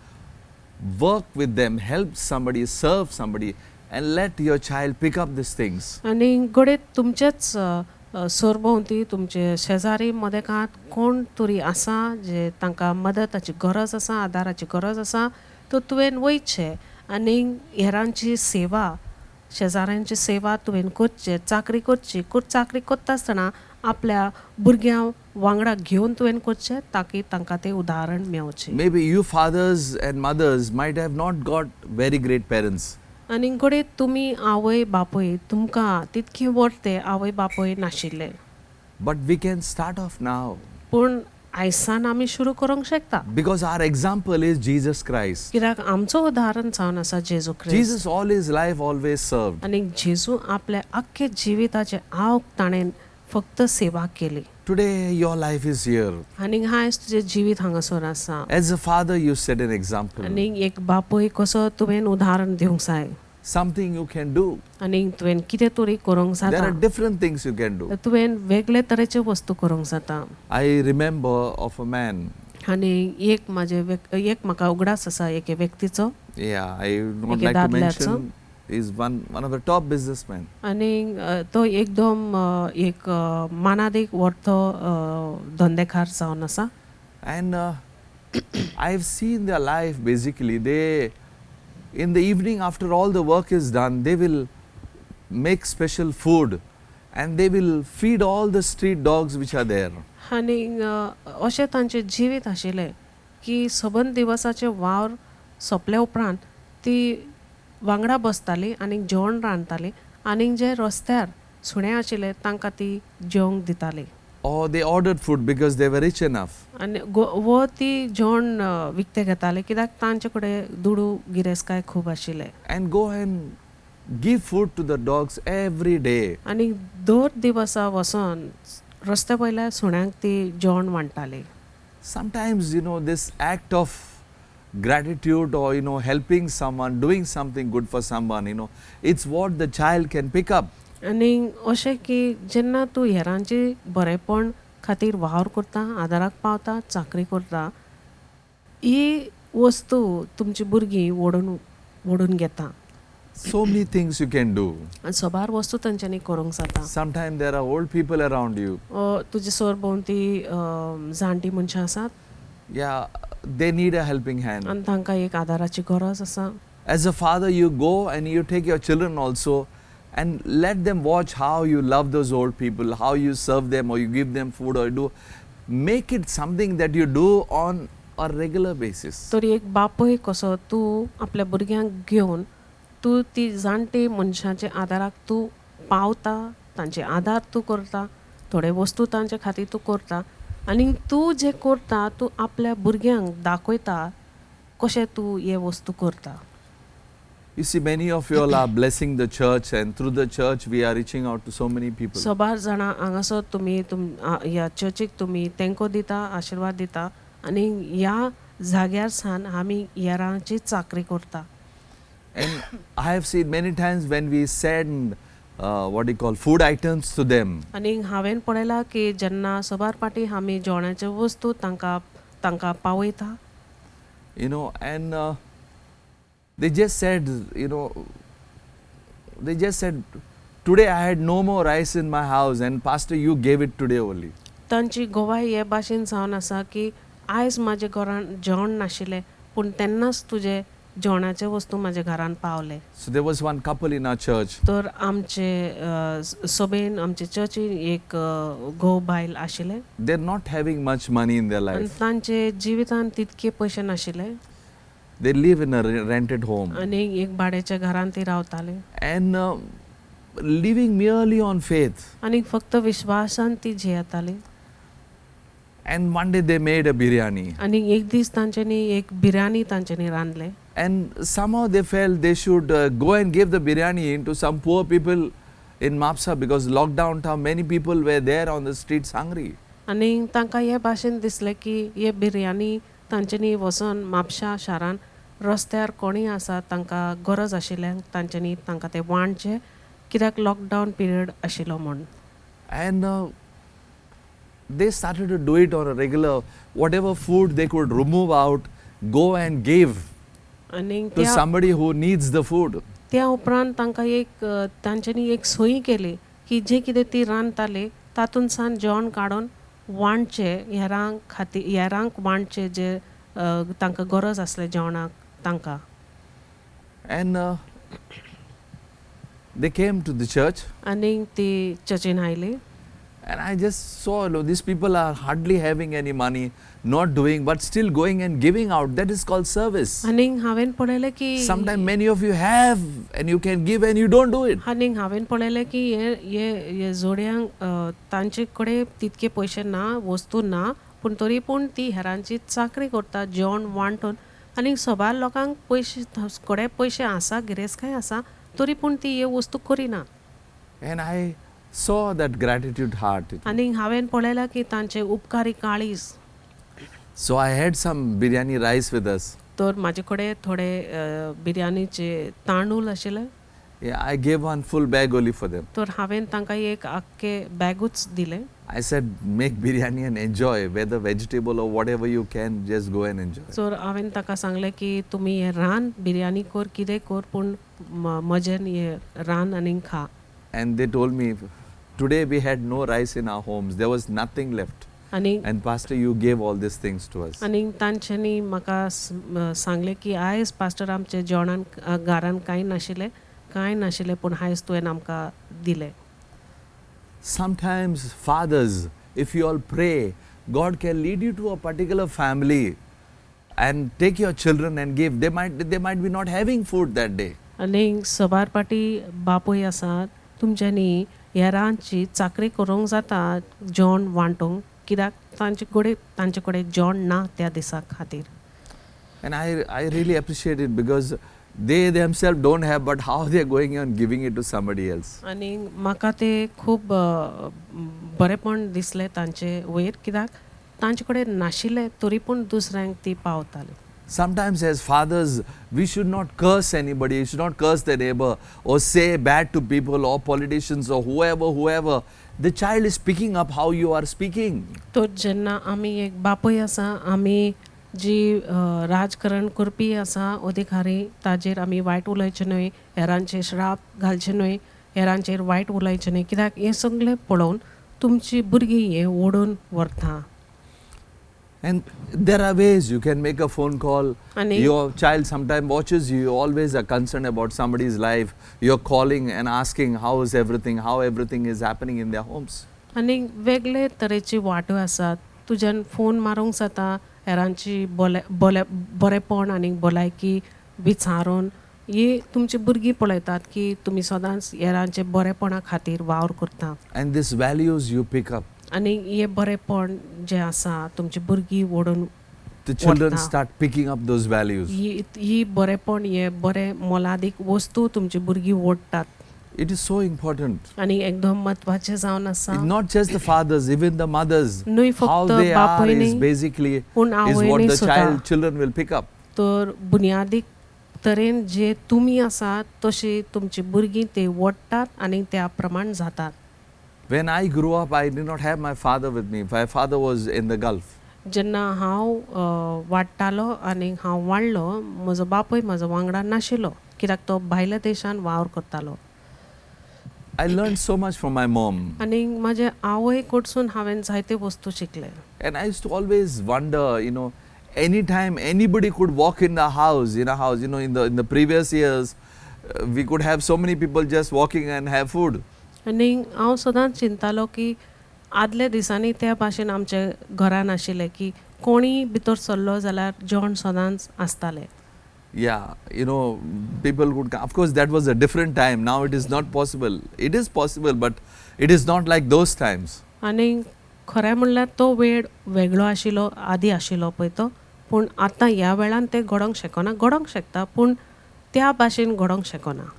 work with them, help somebody, serve somebody, and let your child pick up these things. आनी गडे तुमचेच सरभोंवती तुमचे शेजारी मदेकांत कोण तरी आसा जे तांकां मदताची गरज आसा आदाराची गरज आसा तो तुवें वयचें आनी हेरांची सेवा शेजाऱ्यांची सेवा तुवें करचें चाकरी करची चाकरी करता आसतना आपल्या भुरग्यां वांगडा घेवन तुवें करचें ताकी तांकां तें उदाहरण मेळचें. Maybe you fathers and mothers might have not got very great parents. आनी घडये तुमी आवय बापूय तुमकां तितकी व्हडते आवय बापूय नाशिल्ले But we can start off now पूण आयसान आमी सुरू करूंक शकता because our example is Jesus Christ. कित्याक आमचो उदाहरण जावन आसा जेजू ख्रिस्त Jesus all his life always served. आनी जेजू आपल्या आख्खे जिविताचे आवक ताणें फक्त सेवा केली Today your life is here. आनी आयज तुजें जिवीत हांगासर आसा As a father you set an example. आनी एक बापूय कसो तुवें उदाहरण दिवंक जाय Something you can do. आनी तुवें कितें तरी करूंक There जाता are different things you can do. तुवें वेगळे तरेच्यो वस्तू करूंक जाता I remember of a man. आनी एक म्हाका उगडास आसा एक व्यक्तीचो Yeah, I would Like a like to dadlads, mention is one of the top businessmen. आनी तो एकदम एक मानादीक व्हडतो धंदेकार जावन आसा And I've seen their life basically. They, in the evening after all the work is done, they will make special food and they will feed all the street dogs which are there. आनी अशें तांचें जिवीत आशिल्लें की सबंद दिवसाचे वावर सोंपले उपरांत ती वांगडा बसताली आनी जेवण रांदताली आनी जे रस्त्यार सुणे आशिल्ले तांकां ती जेवंक दिताली Or they ordered food because they were rich enough. आनी वो ती जेवण विकते घेताले कित्याक तांचे कडेन दुडू गिरेस्काय खूब आशिल्ले And go and give food to the dogs every day. आनी दर दिवसा वचोन रस्त्या वयल्या सुण्यांक ती जेवण वांट्टाली Sometimes, this act of gratitude or, helping someone, doing something good for someone, it's what the child can pick up. आनी अशें की जेन्ना तूं हेरांची बरेपण खातीर वावर करता आदाराक पावता चाकरी करता ही वस्तू तुमची भुरगीं ओडून घेता So many things you can do. आनी सोबार वस्तू तांच्यांनी करूंक जाता Sometimes there are old people around you. तुजे सरभोंवती जाणटी मनशां आसात Yeah, they need a helping hand. आनी तांकां एक आदाराची गरज आसा As a father, you go and you take your children also and let them watch how you love those old people, how you serve them or you give them food or you do. Make it something that you do on a regular basis. तरी एक बापूय कसो तूं आपल्या भुरग्यांक घेवन तूं ती जाणटी मनशांच्या आदाराक तूं पावता तांचे आदार तूं करता थोडे वस्तू तांचे खातीर तूं करता आनी तूं जें करता तूं आपल्या भुरग्यांक दाखयता कशें तूं हे वस्तू करता You see, many of you all are blessing the church, and through the church, we are reaching out to so many people. सोबार जाणां हांगासर तुमी ह्या चर्चीक तुमी तेंको दिता आशिर्वाद दिता आनी ह्या जाग्यार सान आमी हेरांची चाकरी करता And I have seen many times when we send food items to them. आनी हांवें पळयलां की जेन्ना सोबार पाटी आमी जेवणाच्यो वस्तू तांकां पावयता And they just said, today I had no more rice in my house, and Pastor, you gave it today only. तांची गोवाई हे भाशेन जावन आसा की आयज म्हाज्या घरान जेवण नाशिल्लें पूण तेन्नाच तुजे जेवणाचे वस्तू म्हाज्या घरान पावले So there was one couple in our church. तर आमचे सभेन आमचे चर्चीन एक घोव बायल आशिल्ले They're not having much money in their आनी life. तांचे जिवितान तितके पयशे नाशिल्ले They live in a rented home. आनी एक भाड्याच्या घरान ती रावताले And living merely on faith. आनी फक्त विश्वासान ती जियेताली And one day they made a biryani. आनी एक दीस तांच्यांनी एक बिर्याणी तांच्यांनी रांदले And somehow they felt they should go and give the biryani to some poor people in Mapsa because lockdown time many people were there on the streets hungry. आनी तांकां हे भाशेन दिसलें की हे बिर्याणी तांच्यांनी वचोन म्हापशा शारान रस्त्यार कोणी आसा तांकां गरज आशिल्ल्यांक तांच्यांनी तांकां तें वांटचें कित्याक लॉकडावन पिरियड आशिल्लो म्हूण And they started to do it on a regular, whatever food they could remove out, go and give आनी to somebody who needs the food. त्या उपरांत तांकां एक तांच्यांनी एक सोयी केली की जें कितें ती रांदताली तातूंत सावन जेवण काडून वांटचें हेरांक वांटचें जे तांकां गरज आसले जेवणाक तांकां. And they came to the church, आनीक ती चर्चीन oily and I just saw, these people are hardly having any money, not doing, but still going and giving out. That is called service. आनीक हांवें पळयलें की Sometimes many of you have and you can give and you don't do it. आनीक हांवें पळयलें की हे जोड्यांक तांचे कडेन तितके पयशे ना, वस्तू ना, पूण तरी पूण ती हेरांची चाकरी करता जेवण वांटून. आनीक सबार लोकांक पयशे कडेन पयशे आसा, गिरेस्तकाय आसा, तरी पूण ती हे वस्तू Kareena. And I saw that gratitude heart. आनीक हांवें पळयलां की तांचे उपकारी काळीज. So I had some biryani rice with us. तर म्हाजे कडेन थोडे बिरयानीचे तांदूळ आशिल्ले. Yeah, I gave one full bag only for them. तर हांवें तांकां एक आख्खे बॅगूच दिलें. I said, make biryani and enjoy, whether vegetable or whatever you can, just go and enjoy. तर हांवें ताका सांगलें की तुमी हे रान बिरयानी कर, कितें कर, पूण मजेन हे रान आनीक खा. And they told me, today we had no rice in our homes. There was nothing left. आनी And Pastor, you gave all these things to us. आनीक तांच्यांनी म्हाका सांगलें की आयज पास्टर आमचे जेवणान घरान कांय नाशिल्लें, पूण आयज तुवें आमकां दिलें. Sometimes, fathers, if you all pray, God can lead you to a particular family and take your children and give. They might be not having food that day. आनीक सबार पाटी बापूय आसात, तुमच्यांनी ह्या रानची चाकरी करूंक जाता जेवण वांटूंक, कित्याक तांचे कडेन जेवण ना त्या दिसा खातीर. And I really appreciate it because they themselves don't have, but how they are going and giving it to somebody else. आनी म्हाका ते खूब बरेपण दिसलें तांचे वयर, कित्याक तांचे कडेन नाशिल्लें तरी पूण दुसऱ्यांक ती पावताली. Sometimes as fathers, we should not curse anybody, we should not curse the neighbor or say bad to people or politicians or whoever. The child is picking up how you are speaking. तर जेन्ना आमी एक बापूय आसा, आमी जी राजकारण करपी आसा अधिकारी, ताजेर आमी वायट उलयचें न्हय, हेरांचेर श्राप घालचें न्हय, हेरांचेर वायट उलयचें न्हय, कित्याक हें सगळें पळोवन तुमची भुरगीं हें ओडून व्हरता. And there are ways you can make a phone call. Ani- Your child sometimes watches you, you always are concerned about somebody's life. You're calling and asking how is everything, how everything is happening in their homes. आनी वेगळे तरेची वाटो आसात. तुज्यान phone मारूंक जाता, हेरांची बरेपण आनी भलायकी विचारून ही तुमची भुरगीं पळयतात की तुमी सदांच हेरांचे बरेपणा खातीर वावर करता. And these values you pick up. आनी हे बरेपण जे आसा तुमची भुरगीं ओडून The children Varta. start picking up those values. ही बरेपण, हे बरे मोलादीक वस्तू तुमची भुरगीं ओडटात. It is so important. आनी एकदम म्हत्वाचें जावन आसा. It's not just the fathers, even the mothers. न्हय How फक्त they are बापयनी is basically पूण is what आवयनी the सुद्दां. children will pick up. तर बुनयादीक तरेन जे तुमी आसात तशी तुमची भुरगीं ते ओडटात आनी त्या प्रमाण जातात. When I grew up, I did not have my father with me. My father was in the Gulf. जेन्ना हांव वाडटालो आनी हांव वाडलो, म्हजो बापूय म्हजो वांगडा नाशिल्लो, कित्याक तो भायल्या देशान वावर करतालो. I learned so much from my mom. आनी म्हाजे आवय कडसून हांवें जायते वस्तू शिकले. And I used to always wonder, anytime anybody could walk in a house, in the previous years, we could have so many people just walking and have food. आनी हांव सदांच चिंतालो की आदल्या दिसांनी त्या भाशेन आमचे घरान आशिल्ले की कोणीय भितर सरलो जाल्यार जेवण सदांच आसतालें. Yeah, people could come. Of course, that was a different time. Now it is not possible. It is possible, but it is not like those times. आनी खरें म्हणल्यार तो वेळ वेगळो आशिल्लो, आदी आशिल्लो पळय तो, पूण आतां ह्या वेळान ते घडोवंक शकता, पूण त्या भाशेन घडोवंक शकना.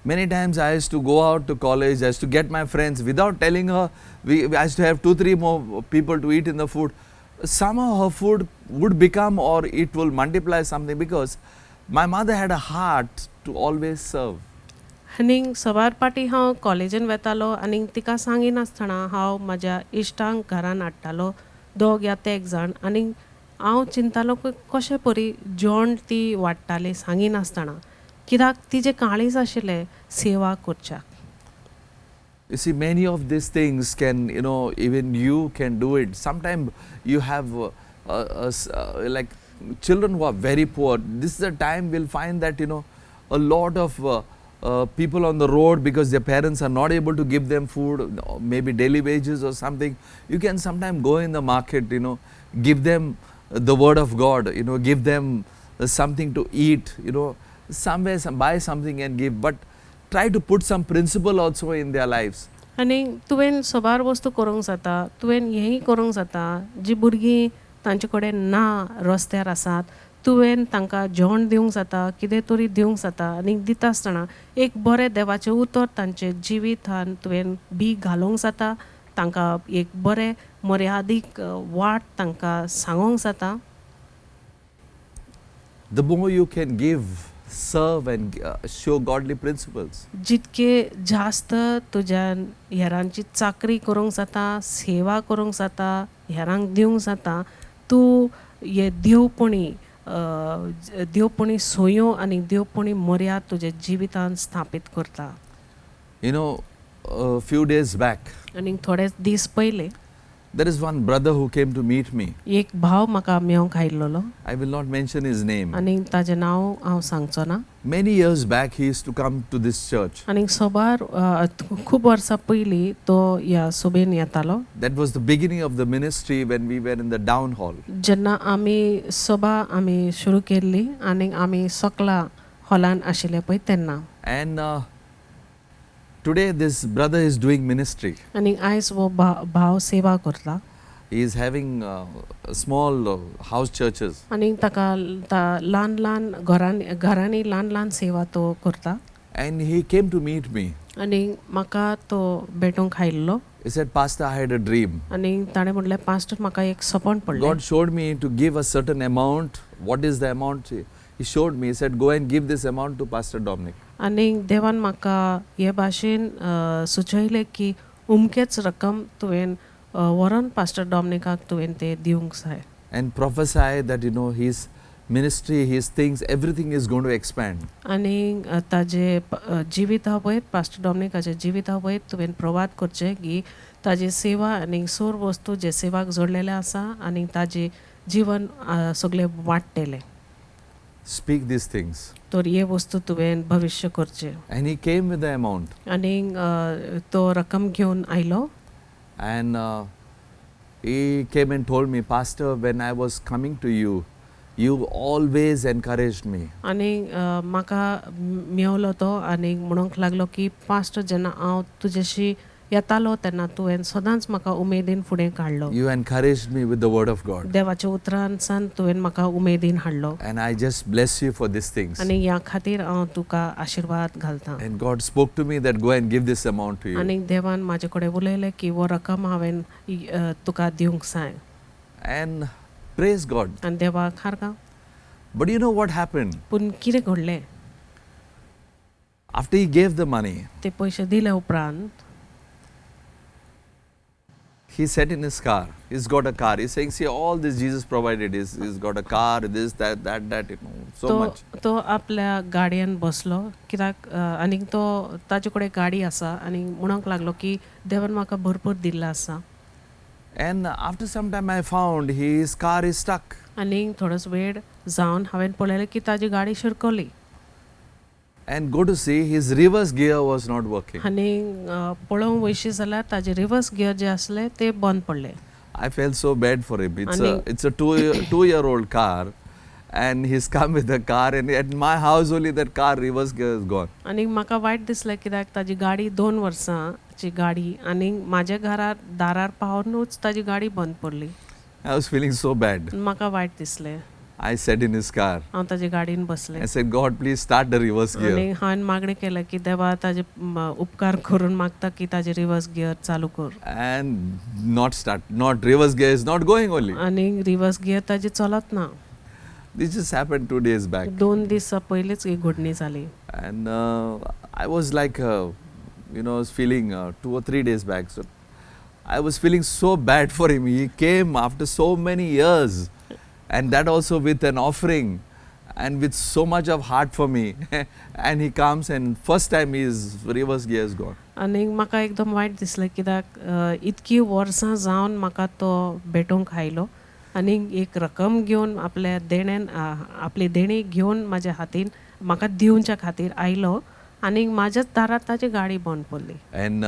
Many times I used to go out to college, I used to get my friends without telling her. I used to have 2-3 more people to eat in the food. Somehow her food would become, or it will multiply something, because my mother had a heart to always serve. आनी सवार पाटी हांव कॉलेजीन वेतालो आनी तिका सांगिनासतना हांव म्हाज्या इश्टांक घरान हाडटालो, 2 या 3 जाण, आनी हांव चिंतालो की कशें परी जेवण ती वाडटाली सांगिनासतना, कित्याक तिजें काळीज आशिल्लें सेवा करच्याक. You see, many of these things can, even you can do it. Sometimes you have like children who are very poor. This is a time we'll find that, a lot of people on the road, because their parents are not able to give them food, or maybe daily wages or something. You can sometime go in the market, give them the word of God, give them something to eat, somewhere buy something and give, but try to put some principle also in their lives. आनी तुवें सोबार वस्तू करूंक जाता, तुवें हेंय करूंक जाता. जी भुरगीं तांचे कडेन ना, रस्त्यार आसात, तुवें तांकां जेवण दिवंक जाता, कितें तरी दिवंक जाता. आनी दिता आसतना एक बरें देवाचें उतर तांचे जिवितान तुवें बी घालूंक जाता. तांकां एक बरें मर्यादीक वाट तांकां सांगूंक जाता. The more you can give, serve and show godly principles. जितके जास्त तुज्यान हेरांची चाकरी करूंक जाता, सेवा करूंक जाता, हेरांक दिवंक जाता, तूं हे देवपणी सोयो आनी देवपणी मर्याद तुज्या जिवितान स्थापीत करता. A few days back, आनी थोडे दीस पयले there is one brother who came to meet me. एक भाव म्हाका मेळोंक आयिल्लो I will not mention his name. आनी ताजें नांव हांव सांगचो ना. Many years back, he used to come to this church. आनी सोबार खूब वर्सां पयलीं तो ह्या सभेन येतालो. That was the beginning of the ministry when we were in the down hall. जेन्ना आमी सुरू केल्ली आनी आमी सकला हॉलान आशिल्ले पळय तेन्ना. And today this brother is doing ministry. आनी आयज वो भाव सेवा करता. He is having small house churches. आनी ताका ल्हान ल्हान घरांनी ल्हान ल्हान सेवा तो करता. And he came to meet me. आनी म्हाका तो भेटूंक आयिल्लो. He said, Pastor, I had a dream. आनी ताणें म्हणलें, पास्टर म्हाका एक सपन पडलें. God showed me to give a certain amount. What is the amount? He showed me. He said, go and give this amount to Pastor Dominic. आनी देवान म्हाका हे भाशेन सुचयलें की उमकेच रक्कम तुवें व्हरून पास्टर डॉमिनिकाक तुवें ते दिवंक जाय. And prophesy that, his ministry, his things, everything is going to expand. आनी ताजे जिवीत आहा पळय, पास्टर डॉमिनिकाचें जिवीत आहा पळय, तुवें प्रवाद करचें की ताजी सेवा आनी सोर वस्तू जे सेवाक जोडलेले आसा आनी ताजें जीवन सगळें वाडटलें. Speak these things. तर हे वस्तू तुवें भविष्य करचें. And he came with the amount. आनी तो रक्कम घेवन आयलो. And he came and told me, Pastor, when I was coming to you, you always encouraged me. आनी म्हाका मेवलो तो आनी म्हणूंक लागलो की पास्टर जेन्ना हांव तुज्याशी येतालो तेन्ना तुवें सदांच म्हाका उमेदीन फुडें काडलो. You encouraged me with the word of God. देवाच्या उतरान सान तुवें म्हाका उमेदीन हाडलो. And I just bless you for these things. आनी ह्या खातीर हांव तुका आशिर्वाद घालतां. And God spoke to me that go and give this amount to you. आनी देवान म्हाजे कडेन उलयलें की वो रक्कम हांवें तुका दिवंक जाय. And praise God. आनी देवाक हारगां. But you know what happened? पूण कितें घडलें? After he gave the money, ते पयशे दिले उपरांत he sat in his car. He's got a car. He's saying, see, all this Jesus provided. He's got a car, this, that, so much. तो आपल्या गाडयेन बसलो कित्याक आनी तो ताजे कडेन गाडी आसा आनी म्हणूंक लागलो की देवान म्हाका भरपूर दिल्लो आसा. And after some time I found his car is stuck. आनी थोडोच वेळ जावन हांवें पळयलें की ताजी गाडी शिरकली. And go to see, his reverse gear was not working. आनी पळोवंक वयशी जाल्यार ताजे रिवर्स गियर जे आसले ते बंद पडले. I felt so bad for him. It's a two-year-old car, and he's come with the car, and at my house only that car reverse gear is gone. आनी म्हाका वायट दिसलें कित्याक ताजी गाडी 2 वर्सांची गाडी आनी म्हाज्या घरार दारार पावनूच ताजी गाडी बंद पडली. I was feeling so bad. म्हाका वायट दिसलें. I sat in his car. हांव ताजे गाडयेन बसलें. I said, God, please start the reverse आनी gear. हांवें मागणी केलें की देवा ताजे उपकार करून मागता की ताजे रिवर्स गियर चालू कर. And not reverse gear is not going only. आनी रिवर्स गियर ताजी चलत ना. This just happened 2 days back. 2 दिसा पयलींच ही घडणी जाली. And I was like, I was feeling 2 or 3 days back. So I was feeling so bad for him. He came after so many years. And that also with an offering and with so much of heart for me. And he comes and first time his reverse gear is gone. आनी म्हाका एकदम वायट दिसलें कित्याक इतकी वर्सां जावन म्हाका तो भेटूंक आयलो आणि एक रक्कम घेवन आपल्या देण्यान आपली देणी घेवन माझ्या हातीन म्हाका दिवच्या खातीर आयलो आणि माझ्याच दारात ताची गाडी बंद पडली. And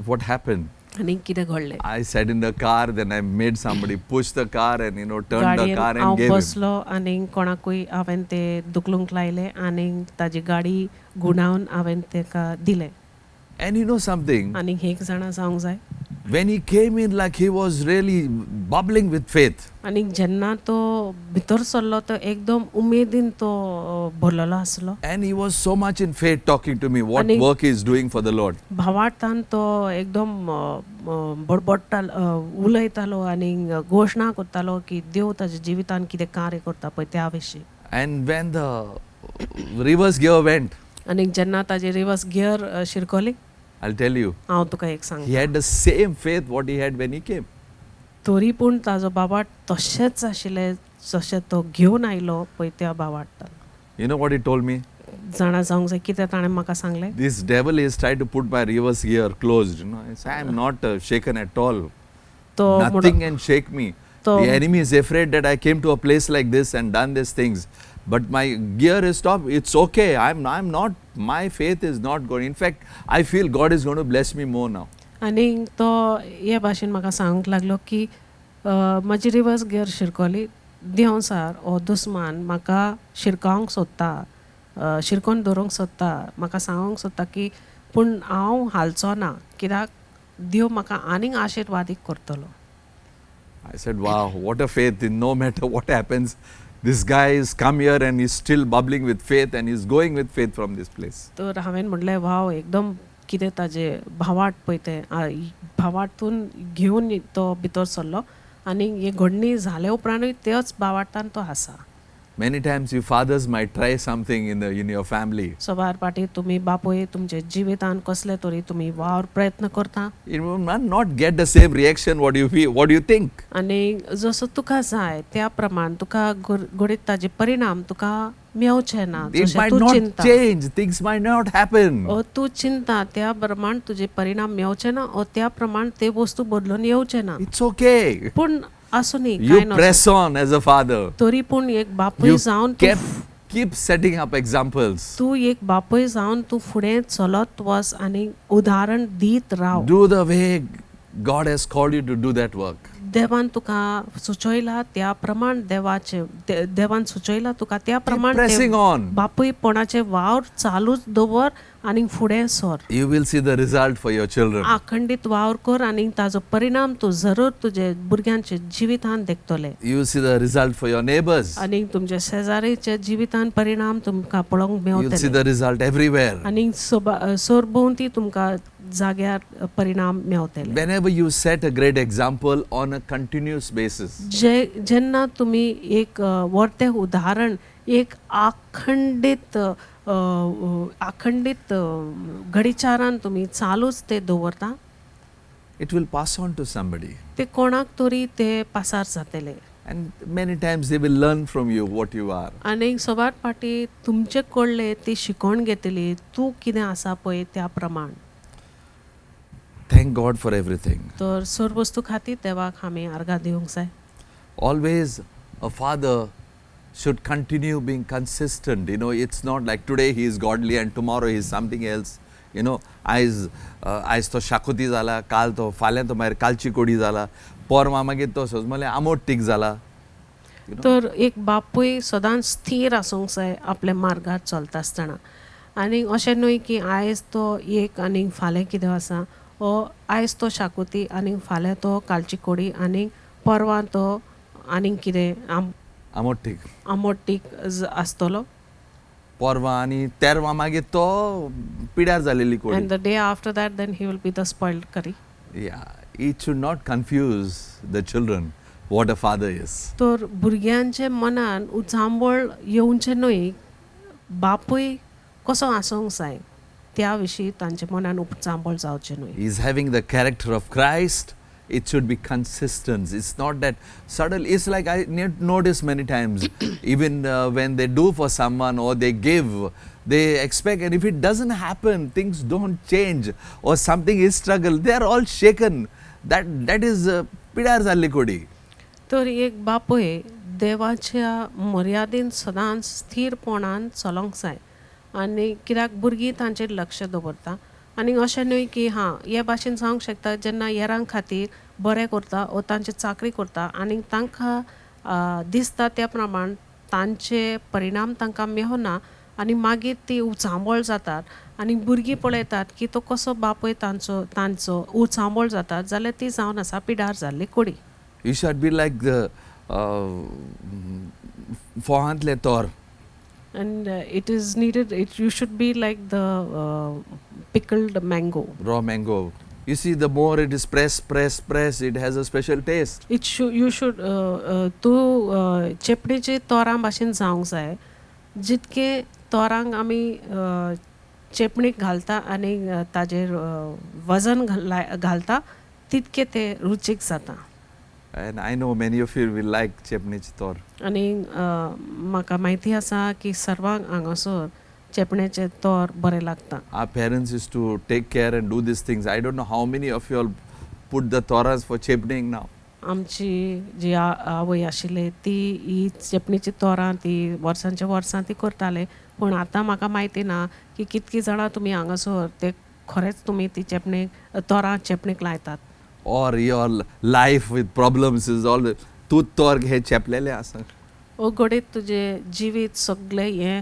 what happened? आणि कितें घडलें? I sat in the car, then I made somebody push the car and turned the गाडयेन car and हांव gave him. बसलो आणि कोणाकूय हांवें ते दुखलूंक लायले आणि ताजी गाडी गुणावन हांवें ताका दिलें. And you know something? आणि एक जाणा जावंक जाय, When he came in, like he was really bubbling with faith. आणि जेन्ना तो भितर सरलो तो एकदम उमेदीन तो भरलेलो आसलो. And he was so much in faith talking to me what आणि- work he is doing for the Lord. भावार्थान तो एकदम बडबडटालो, उलयतालो आणि घोशणा करतालो की देव ताच्या जिवितान कितें कार्य करता पळय त्या विशीं. And when the reverse gear went, आणि जेन्ना ताजी रिवर्स गियर शिरकोली, I'll tell you, हांव तुका एक सांग, he had the same faith what he had when he came. तरी पूण ताजो बाबाट तशेंच आशिल्लें जशें तो घेवन आयलो पळय त्या भावार्थान. You know what he told me? जाणा जावंक जाय कितें ताणें म्हाका सांगलें? This devil is trying to put my reverse gear closed. I say, I'm not shaken at all. तो Nothing can shake me. तो- The enemy is afraid that I came to a place like this and done these things. But my gear is stopped. It's okay. I'm not. My faith is not going. In fact, I feel God is going to bless me more now. आणि तो हे भाशेन म्हाका सांगूंक लागलो की म्हजी reverse gear शिरकोली, देंवसार हो दुस्मान म्हाका शिरकावंक सोदता, शिरकोवन दवरूंक सोदता, म्हाका सांगूंक सोदता की पूण हांव हालचो ना, कित्याक देव म्हाका आनीक आशिर्वादीक करतलो. I said, wow, what a faith. No matter what happens, this guy has come here and he's still bubbling with faith and he's going with faith from this place. तर हांवें म्हणलें वाव, एकदम कितें ताजे भावार्थ पळय तें भावार्थून घेवन तो भितर सरलो आनी हे घडणी जाले उपरांतूय त्याच भावार्थान तो आसा. Many times you fathers might try something in your family. सवार पाटी तुमी बापोय तुमचे जिवितान कसले तरी तुमी वावर प्रयत्न करता You will not get the same reaction what you feel, what you think. आनी जसो तुका जाय त्या प्रमाण तुका घडीत ताजे परिणाम तुका मेवचे ना. It जशें might तूं not चिंता change. Things might not happen. तूं चिंता त्या प्रमाण तुजे परिणाम मेवचे ना, त्या प्रमाण ते वस्तू बदलून येवचे ना. It's okay. पूण आसूं न्ही, You कांय नसो. press on as a father. तरी पूण एक बापूय You जावन keep setting up examples. तूं एक बापूय जावन तूं फुडें चलत वच आनी उदाहरण दीत राव. Do the way God has called you to do that work. देवान तुका सुचयला त्या प्रमाण देवान सुचयला तुका त्या प्रमाण pressing on. बापूयपणाचे वावर चालूच दवर आनी फुडें sir. You will see the result for your children. अखंडीत वावर कर आनी ताजो परिणाम तूं जरूर तुजे भुरग्यांचे जिवितान देखतले. You will see the result for your neighbors. आनी तुमच्या शेजारीचे जिवितान परिणाम तुमकां पळोवंक You will see मेवतले the result everywhere. आनी सरभोंवती तुमकां जाग्यार परिणाम मेवतले. Whenever you set a great example on a continuous basis, जेन्ना तुमी एक वर्ते उदाहरण एक अखंडीत घडीचारान तुमी चालूच ते दवरता, it will pass on to somebody. ते कोणाक तरी ते पासार जातले. And many times they will learn from you what you are. आनी सवार फाटी तुमचे कडले ती शिकवण घेतली तूं कितें आसा पळय त्या प्रमाण. Thank God for everything. तर सर वस्तू खातीर देवाक आमी आर्गां दिवंक जाय. Always a father should continue being consistent. It's not like today he is godly and tomorrow he is something else. आयज तो शाकोती जाला, काल तो फाल्यां तो मागीर कालची कोडी जाला, परवा मागीर तो सोजमले आमोटीक जाला. तर एक बापूय सदांच स्थिर आसूंक जाय आपल्या मार्गार चलता आसतना. आनी अशें न्हय की आयज तो एक आनी फाल्यां कितें आसा, आयज तो शाकोती आनी फाल्यां तो कालची कोडी आनी परवा तो आनीक कितें आमोटीक आमोटीक आसतलो. परवा आनी तेरवा मागीर तो पिड्यार जालेली कोडी. And the day after that then he will be the spoiled curry. Yeah, it should not confuse the children what a father is. तर भुरग्यांचे मनान उचांबळ येवचें न्हय, बापूय कसो आसूंक जाय त्या विशीं तांचे मनान उचांबळ जावचें न्हय. He's having the character of Christ. It should be consistent. It's not that suddenly. It's like I notice many times, even when they do for someone or they give, they expect, and if it doesn't happen, things don't change, or something is struggle, they are all shaken. That is pidar zalli kodi. तर एक बापूय देवाच्या मर्यादेन सदांच स्थिरपणान चलोंक जाय आनी कित्याक भुरगीं तांचेर लक्ष दवरता आनी अशें न्हय की हां हे भाशेन जावंक शकता जेन्ना हेरां खातीर बरें करता वो तांची चाकरी करता आनी तांकां दिसता त्या प्रमाण तांचे परिणाम तांकां मेळना आनी मागीर ती उचांबळ जातात आनी भुरगीं पळयतात की तो कसो बापूय तांचो उचांबळ जाता जाल्यार ती जावन आसा पिड्डार जाल्ली कोडी. You should be like the fohantle tor. And it is needed, you should be like the pickled mango. Raw mango. You see, the more it is press, it has a special taste. You should तूं चेपणेचे तोरां भाशेन जावंक जाय. जितके तोरांक आमी चेपणीक घालता आनी ताजेर वजन घालता तितके ते रुचीक जाता. And I know many of you will like chepnich tor. आनी म्हाका म्हायती आसा की सर्वांक हांगासर चेपणेचे तोर बरें लागता. Our parents used to take care and do these things. I don't know how many of you all put the toras for chepning now. आमची जी आवय आशिल्ली ती ही चेपणीची तोरां ती वर्सांच्या वर्सां ती करताले पूण आतां म्हाका म्हायती ना की कितकी जाणां तुमी हांगासर ते खरेंच तुमी ती चेपणीक तोरां चेपणीक लायतात. Or your life with problems is all तूं तोर हे चेपलेले आसा. ओ घडीत तुजे जिवीत सगळे हे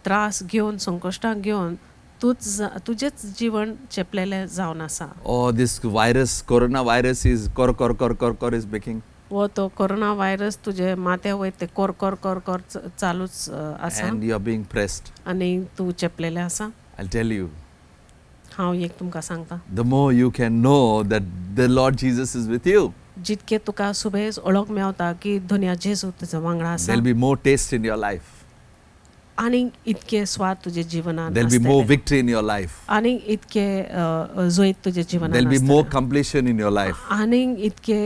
त्रास घेवन संकश्टां घेवन तुजेच जीवन चेपलेलें जावन आसा. Oh, this virus, coronavirus is kor is making. वो तो कोरोना वायरस तुजे माथ्या वयर ते कोर चालूच आसा. And you are being pressed. आनी तूं चेपलेलें आसा. I'll tell you. हांव एक तुमकां सांगता. The more you can know that the Lord Jesus is with you, जितके तुका सुबेज ओळख मेवता की दुनिया जेजू तुज्या वांगडा आसा there'll be more taste in your life. आनी इतके स्वाद तुजे जिवनान There'll be more victory in your life. आनी इतके जोईत तुजे जिवनान There'll be more completion in your life. आनी इतके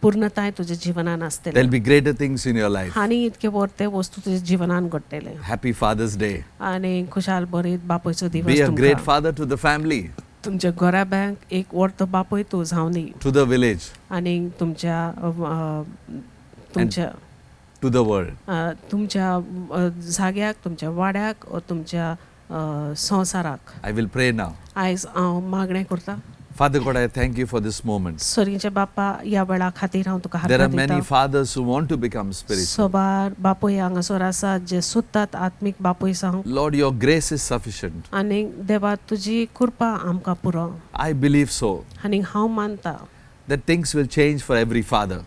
पूर्णताय तुजे जिवनान आसतले There'll be greater things in your life. आनी इतके वर्ते वस्तू तुजे जिवनान घडटले. Happy Father's Day. आनी खुशाल बरीत बापोयचो Be दिवस a great तुमकां. father to the family, तुमच्या घरा बँक एक वर्त बापोय तूं जावनी to the village, आनी तुमच्या to the world. तुमच्या जाग्याक तुमच्या वाड्याक वा तुमच्या संवसाराक. I will pray now. आयज हांव मागणें करतां. Father God, I thank you for this moment. सरींचे बापा ह्या वेळा खातीर हांव तुका There are हातभार many दिता. fathers who want to become spiritual. सोबार बापूय हांगासर आसात जे सोदतात आत्मीक बापूय जावंक Lord, your grace is sufficient. आनी देवा तुजी कृपा आमकां पुरो I believe so, आनी हांव मानता that things will change for every father.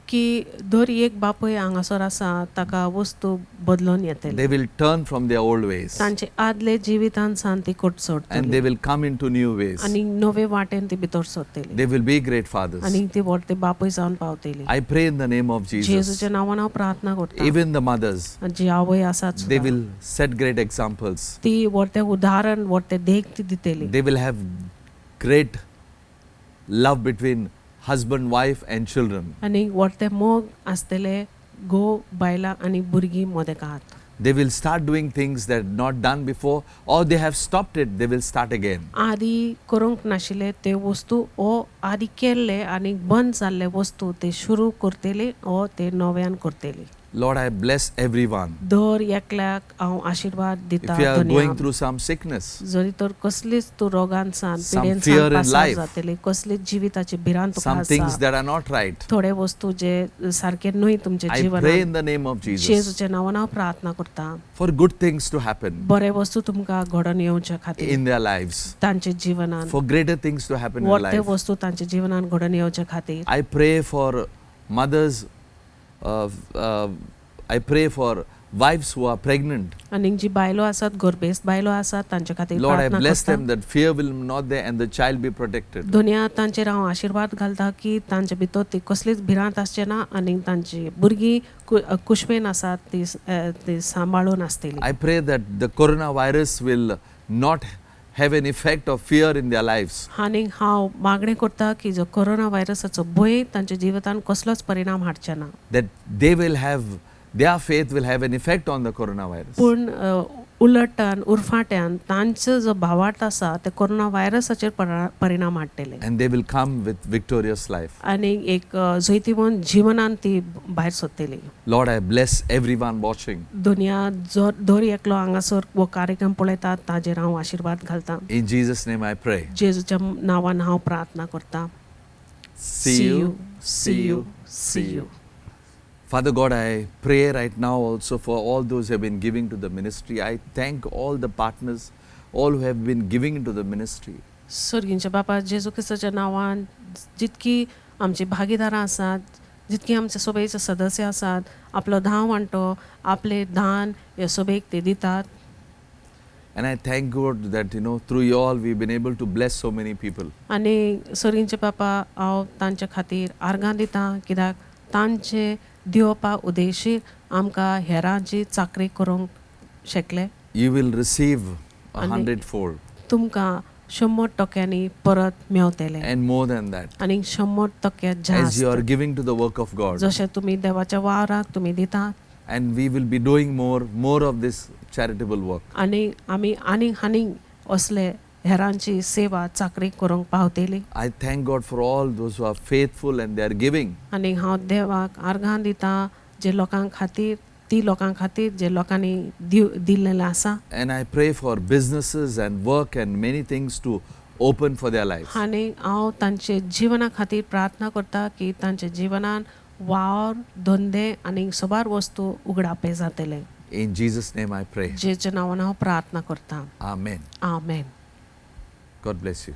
की दर एक बापूय हांगासर आसा ताका वस्तू बदलून येतले. They will turn from their old ways तांचे आदले जिवितान सान ती कोट and सोडटली they will come into new ways. आनी नवे वाटेन ती भितर सोदतली They will be great fathers. आनी ती व्हडते बापूय जावन पावतली. I pray in the name of Jesus. जेजूच्या नांवान हांव प्रार्थना करता. Even the mothers, जी आवय आसात they सुद्दां, will set great examples. ती व्हडते उदाहरण व्हडते देख ती दितली. They will have great love between husband, wife and children. आनी व्हडते मोग आसतले घोव बायलां आनी भुरगीं मदेकात. They will start doing things that not done before, or they have stopped it, they will start again. आदी करूंक नाशिल्ले ते वस्तू ओ आदी केल्ले आनी बंद जाल्ले वस्तू ते सुरू करतली ओ ते नव्यान करतली. Lord, I bless everyone. दर एकल्याक हांव आशीर्वाद दिता. If you are दुनिया going through some sickness, जरी तर कसलीच तूं रोगान San Some पिडेन fear San in पासार life. जातली कसलीच जिविताची भिरांत तुका some things आसा. that are not right, थोडे वस्तू जे सारखे न्हय तुमचे I pray in जिवनान the name of Jesus जेजूच्या नांवान हांव प्रार्थना करता. for good things to happen बरे वस्तू तुमकां घडोवन येवचे खातीर in their lives, तांचे जिवनान for greater things to happen in व्हडते life. वस्तू तांचे जिवनान घडोवन येवचे खातीर I pray for mothers, I pray for wives who are pregnant. आनी जी बायलो आसात गर्भेस्त बायलो आसात तांचे खातीर Lord, I प्रार्थना bless करता. them that fear will not there and the child be protected. दुनिया तांचेर हांव आशीर्वाद घालता की तांचे भितर ती कसलीच भिरांत आसचे ना आनी तांची भुरगीं कुशवेन आसात ती सांबाळून आसतली. I pray that the coronavirus will not have an effect of fear in their lives. आनी हांव मागणें करता की जो कोरोना व्हायरसाचो भंय तांच्या जिवितान कसलोच परिणाम हाडचे ना. That they will have, their faith will have an effect on the coronavirus. पूण उलटन उरफाट्यान तांचो जो भावार्थ आसा ते कोरोना व्हायरसाचेर परिणाम हाडटले and they will come with victorious life. आनी एक जैतिवंत जिवनान ती भायर सरतली. Lord, I bless everyone watching. दुनिया दर एकलो हांगासर वो कार्यक्रम पळयतात ताजेर हांव आशिर्वाद घालतां. In Jesus' name I pray. जेजूच्या नांवान हांव प्रार्थना करतां. See you. See you. Father God, I pray right now also for all those who have been giving to the ministry. I thank all the partners, all who have been giving into the ministry. स्वर्गींचे बापा जेजू क्रिस्ताच्या नांवान जितकी आमची भागीदारां आसात, जितकी आमचे सभेचे सदस्य आसात, आपलो धांव वांटो, आपले दान हे सभेक ते दितात. And I thank God that, through you all we've been able to bless so many people. आनी स्वर्गींचे बापा हांव तांचे खातीर आर्गां दितां कित्याक तांचे दिवपा उदेशीर आमकां हेरांची चाकरी करूंक शकले. You will receive Amen. 100-fold तुमकां 100% परत मेवतले and more than that. आनी 100% As जास्त you are giving to the work of God. जशें तुमी देवाच्या वावराक तुमी दितात And we will be doing more of this charitable work. आनी आमी आनीक असले हेरांची सेवा चाकरी करूंक पावतली. I thank God for all those who are faithful and they are giving. आनी हांव देवाक आर्गां दितां जे लोकां खातीर जे लोकांनी दिल्लेलें आसा. And I pray for businesses and work and many things to open for their lives. आनी हांव तांचे जिवना खातीर प्रार्थना करता की तांचे जिवनान वावर धंदे आनी सोबार वस्तू उगडापे जातले. In Jesus' name I pray. जेच्या नांवान हांव प्रार्थना करतां. Amen. Amen. God bless you.